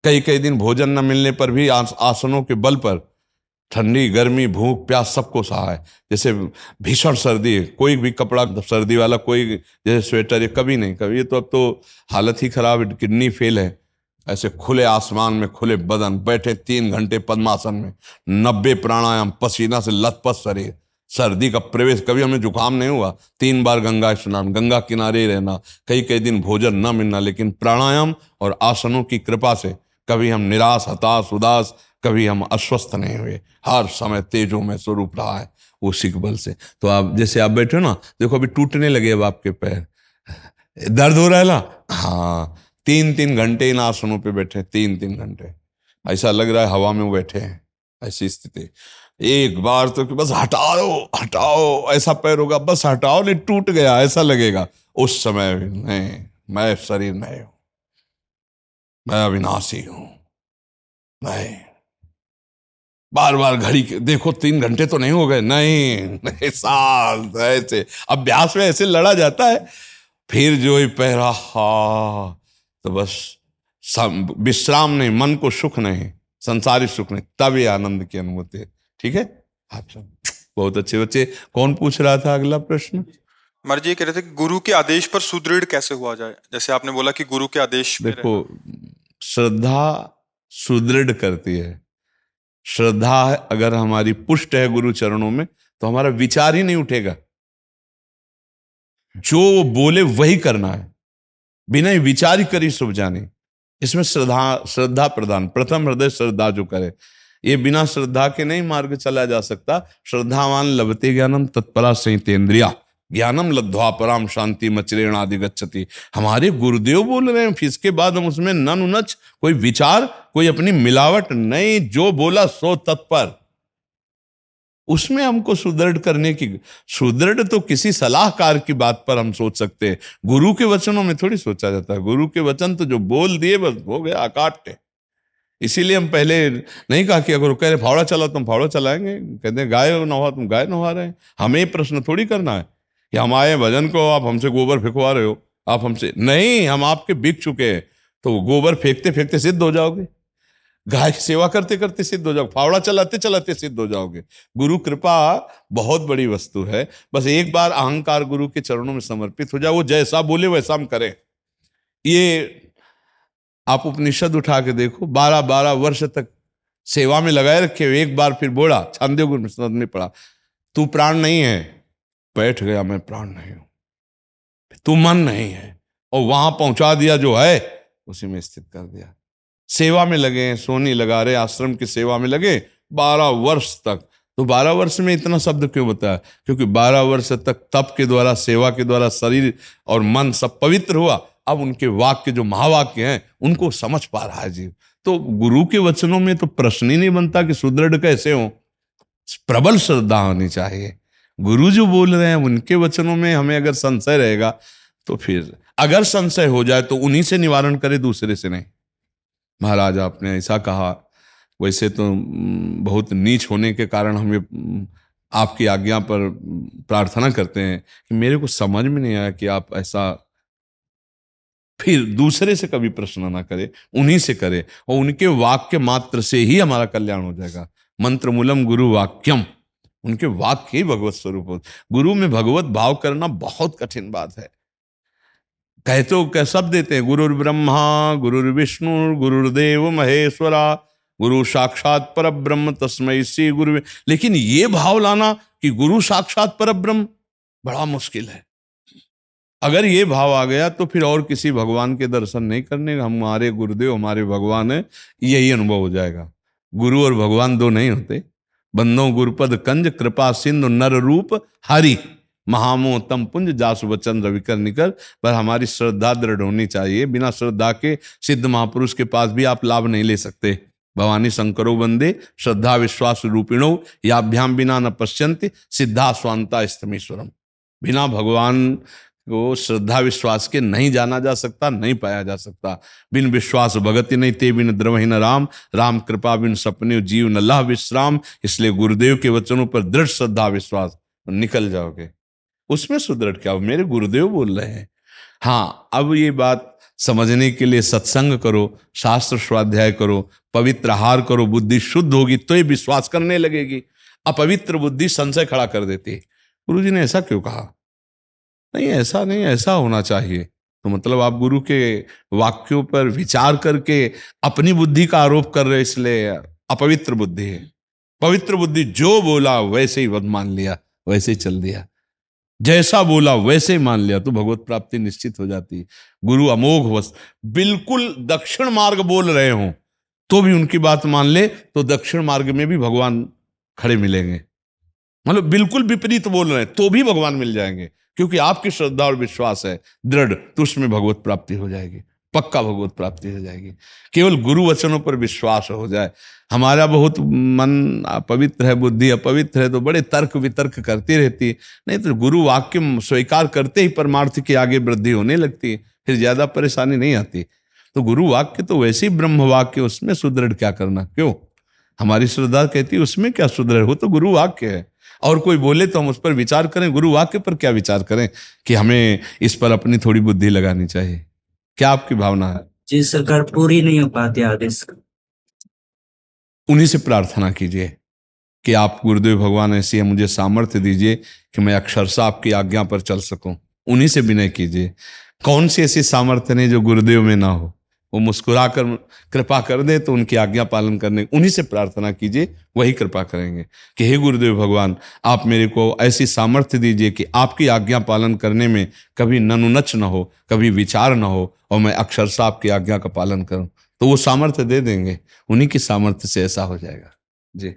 कई कई दिन भोजन न मिलने पर भी आसनों के बल पर ठंडी गर्मी भूख प्यास सबको सहा है। जैसे भीषण सर्दी है, कोई भी कपड़ा सर्दी वाला, कोई जैसे स्वेटर, ये कभी नहीं, कभी। ये तो अब तो हालत ही खराब है, किडनी फेल है। ऐसे खुले आसमान में खुले बदन बैठे 3 घंटे पद्मासन में, 90 प्राणायाम, पसीना से लथपथ शरीर, सर्दी का प्रवेश, कभी हमें जुकाम नहीं हुआ। 3 बार गंगा स्नान, गंगा किनारे रहना, कई कई दिन भोजन न मिलना, लेकिन प्राणायाम और आसनों की कृपा से कभी हम निराश, हताश, उदास, कभी हम अस्वस्थ नहीं हुए। हर समय तेजों में स्वरूप रहा है उसी के बल से। तो आप जैसे आप बैठे हो ना, देखो अभी टूटने लगे अब आपके पैर, दर्द हो रहा है ना। हाँ, 3-3 घंटे इन आसनों पे बैठे, 3-3 घंटे, ऐसा लग रहा है हवा में वो बैठे हैं, ऐसी स्थिति। एक बार तो कि बस हटाओ हटाओ, ऐसा पैर होगा, बस हटाओ, नहीं टूट गया ऐसा लगेगा। उस समय नहीं, मैं शरीर नहीं हूं, मैं अविनाशी हूं। नहीं, बार बार घड़ी देखो, 3 घंटे तो नहीं हो गए, नहीं साल ऐसे अभ्यास में ऐसे लड़ा जाता है। फिर जो ही पहरा, हा, तो बस विश्राम नहीं, मन को सुख नहीं, संसारी सुख नहीं, तब ये आनंद की अनुभूति है, ठीक है। अच्छा, बहुत अच्छे बच्चे। कौन पूछ रहा था अगला प्रश्न? महाराज जी कह रहे थे कि गुरु के आदेश पर सुदृढ़ कैसे हुआ जाए, जैसे आपने बोला कि गुरु के आदेश पे देखो, श्रद्धा सुदृढ़ करती है। श्रद्धा अगर हमारी पुष्ट है गुरु चरणों में, तो हमारा विचार ही नहीं उठेगा, जो वो बोले वही करना है, बिना विचार ही करी शुभ जानी। इसमें श्रद्धा प्रदान, प्रथम हृदय श्रद्धा जो करे, ये बिना श्रद्धा के नहीं मार्ग चला जा सकता। श्रद्धावान लभते ज्ञानम तत्परा संहितेन्द्रिया, ज्ञानम लब्ध्वा पराम शांति मचरेण आदि गच्छति। हमारे गुरुदेव बोल रहे हैं, फिर इसके बाद हम उसमें नन उनच, कोई विचार, कोई अपनी मिलावट नहीं, जो बोला सो तत्पर। उसमें हमको सुदृढ़ करने की, सुदृढ़ तो किसी सलाहकार की बात पर हम सोच सकते हैं, गुरु के वचनों में थोड़ी सोचा जाता है। गुरु के वचन तो जो बोल दिए बस हो गया, अकाट्य। इसीलिए हम पहले नहीं कहा कि अगर कह रहे फावड़ा चलाओ तुम फावड़ा चलाएंगे, कहते हैं गाय नहा तुम गाय नहा रहे हैं। हमें प्रश्न थोड़ी करना है कि हम आए भजन को, आप हमसे गोबर फेंकवा रहे हो, आप हमसे नहीं, हम आपके बिक चुके हैं, तो गोबर फेंकते फेंकते सिद्ध हो जाओगे। गाय की सेवा करते करते सिद्ध हो जाओ, फावड़ा चलाते चलाते सिद्ध हो जाओगे। गुरु कृपा बहुत बड़ी वस्तु है। बस एक बार अहंकार गुरु के चरणों में समर्पित हो जाओ, वो जैसा बोले वैसा हम करें। ये आप उपनिषद उठा के देखो, 12-12 वर्ष तक सेवा में लगाए रखे। एक बार फिर बोला, छांदोग्य उपनिषद में पढ़ा, तू प्राण नहीं है। बैठ गया, मैं प्राण नहीं हूं। तू मन नहीं है, और वहां पहुंचा दिया, जो है उसी में स्थित कर दिया। सेवा में लगे, सोनी लगा रहे, आश्रम की सेवा में लगे 12 वर्ष तक। तो 12 वर्ष में इतना शब्द क्यों बताया? क्योंकि 12 वर्ष तक तप के द्वारा, सेवा के द्वारा शरीर और मन सब पवित्र हुआ। अब उनके वाक्य जो महावाक्य हैं उनको समझ पा रहा है जीव। तो गुरु के वचनों में तो प्रश्न ही नहीं बनता कि सुदृढ़ कैसे हो। प्रबल श्रद्धा होनी चाहिए। गुरु जो बोल रहे हैं उनके वचनों में हमें अगर संशय रहेगा तो फिर अगर संशय हो जाए तो उन्हीं से निवारण करे, दूसरे से नहीं। महाराज आपने ऐसा कहा, वैसे तो बहुत नीच होने के कारण हमें आपकी आज्ञा पर प्रार्थना करते हैं कि मेरे को समझ में नहीं आया कि आप ऐसा, फिर दूसरे से कभी प्रश्न ना करे, उन्हीं से करे, और उनके वाक्य मात्र से ही हमारा कल्याण हो जाएगा। मंत्र मूलम गुरु वाक्यम, उनके वाक्य ही भगवत स्वरूप हो। गुरु में भगवत भाव करना बहुत कठिन बात है। कहते हो क्या सब देते हैं, गुरुर् ब्रह्मा गुरुर्विष्णु गुरुर्देव महेश्वरा गुरु साक्षात पर ब्रह्म तस्मै श्री गुरु। लेकिन ये भाव लाना कि गुरु साक्षात पर ब्रह्म बड़ा मुश्किल है। अगर ये भाव आ गया तो फिर और किसी भगवान के दर्शन नहीं करने, हमारे गुरुदेव हमारे भगवान है, यही अनुभव हो जाएगा। गुरु और भगवान दो नहीं होते। बंदो गुरुपद कंज कृपा सिंधु नर रूप हरि महामो तम पुंज जासु वचन रविकर निकर। पर हमारी श्रद्धा दृढ़ होनी चाहिए। बिना श्रद्धा के सिद्ध महापुरुष के पास भी आप लाभ नहीं ले सकते। भवानी शंकरो वंदे श्रद्धा विश्वास रूपिणो याभ्याम बिना न पश्यन्ति सिद्धा स्वांता स्तमीश्वरम। बिना भगवान को श्रद्धा विश्वास के नहीं जाना जा सकता, नहीं पाया जा सकता। बिन विश्वास भगति नहीं ते बिन द्रवहि न राम, राम कृपा बिन सपने जीव न लह विश्राम। इसलिए गुरुदेव के वचनों पर दृढ़ श्रद्धा विश्वास, निकल जाओगे। उसमें सुदृढ़ क्या हो, मेरे गुरुदेव बोल रहे हैं। हाँ, अब ये बात समझने के लिए सत्संग करो, शास्त्र स्वाध्याय करो, पवित्र आहार करो, बुद्धि शुद्ध होगी तो ये विश्वास करने लगेगी। अपवित्र बुद्धि संशय खड़ा कर देती है। गुरुजी ने ऐसा क्यों कहा? नहीं, ऐसा नहीं, ऐसा होना चाहिए। तो मतलब आप गुरु के वाक्यों पर विचार करके अपनी बुद्धि का आरोप कर रहे, इसलिए अपवित्र बुद्धि है। पवित्र बुद्धि जो बोला वैसे ही वध मान लिया, वैसे ही चल दिया, जैसा बोला वैसे ही मान लिया, तो भगवत प्राप्ति निश्चित हो जाती है। गुरु अमोघ वस्त, बिल्कुल दक्षिण मार्ग बोल रहे हों तो भी उनकी बात मान ले तो दक्षिण मार्ग में भी भगवान खड़े मिलेंगे। मतलब बिल्कुल विपरीत बोल रहे हैं तो भी भगवान मिल जाएंगे, क्योंकि आपकी श्रद्धा और विश्वास है दृढ़, तो उसमें भगवत प्राप्ति हो जाएगी, पक्का भगवत प्राप्ति हो जाएगी। केवल गुरु वचनों पर विश्वास हो जाए। हमारा बहुत मन पवित्र है, बुद्धि अपवित्र है, तो बड़े तर्क वितर्क करती रहती। नहीं तो गुरु वाक्य स्वीकार करते ही परमार्थ की आगे वृद्धि होने लगती, फिर ज्यादा परेशानी नहीं आती। तो गुरु वाक्य तो वैसे ही ब्रह्म वाक्य, उसमें सुदृढ़ क्या करना? क्यों? हमारी श्रद्धा कहती है उसमें क्या सुदृढ़ हो, तो गुरु वाक्य है। और कोई बोले तो हम उस पर विचार करें, गुरु वाक्य पर क्या विचार करें कि हमें इस पर अपनी थोड़ी बुद्धि लगानी चाहिए। क्या आपकी भावना है? जी सरकार, पूरी नहीं हो पाती आदेश। उन्हीं से प्रार्थना कीजिए कि आप गुरुदेव भगवान ऐसी मुझे सामर्थ्य दीजिए कि मैं अक्षरशः आपकी आज्ञा पर चल सकूं। उन्हीं से विनय कीजिए। कौन सी ऐसी सामर्थ्य नहीं जो गुरुदेव में ना हो? वो मुस्कुरा कर कृपा कर दे तो उनकी आज्ञा पालन करने, उन्हीं से प्रार्थना कीजिए, वही कृपा करेंगे कि हे गुरुदेव भगवान, आप मेरे को ऐसी सामर्थ्य दीजिए कि आपकी आज्ञा पालन करने में कभी ननुनच न हो, कभी विचार न हो, और मैं अक्षरशः आपकी आज्ञा का पालन करूं। तो वो सामर्थ्य दे देंगे, उन्हीं की सामर्थ्य से ऐसा हो जाएगा। जी।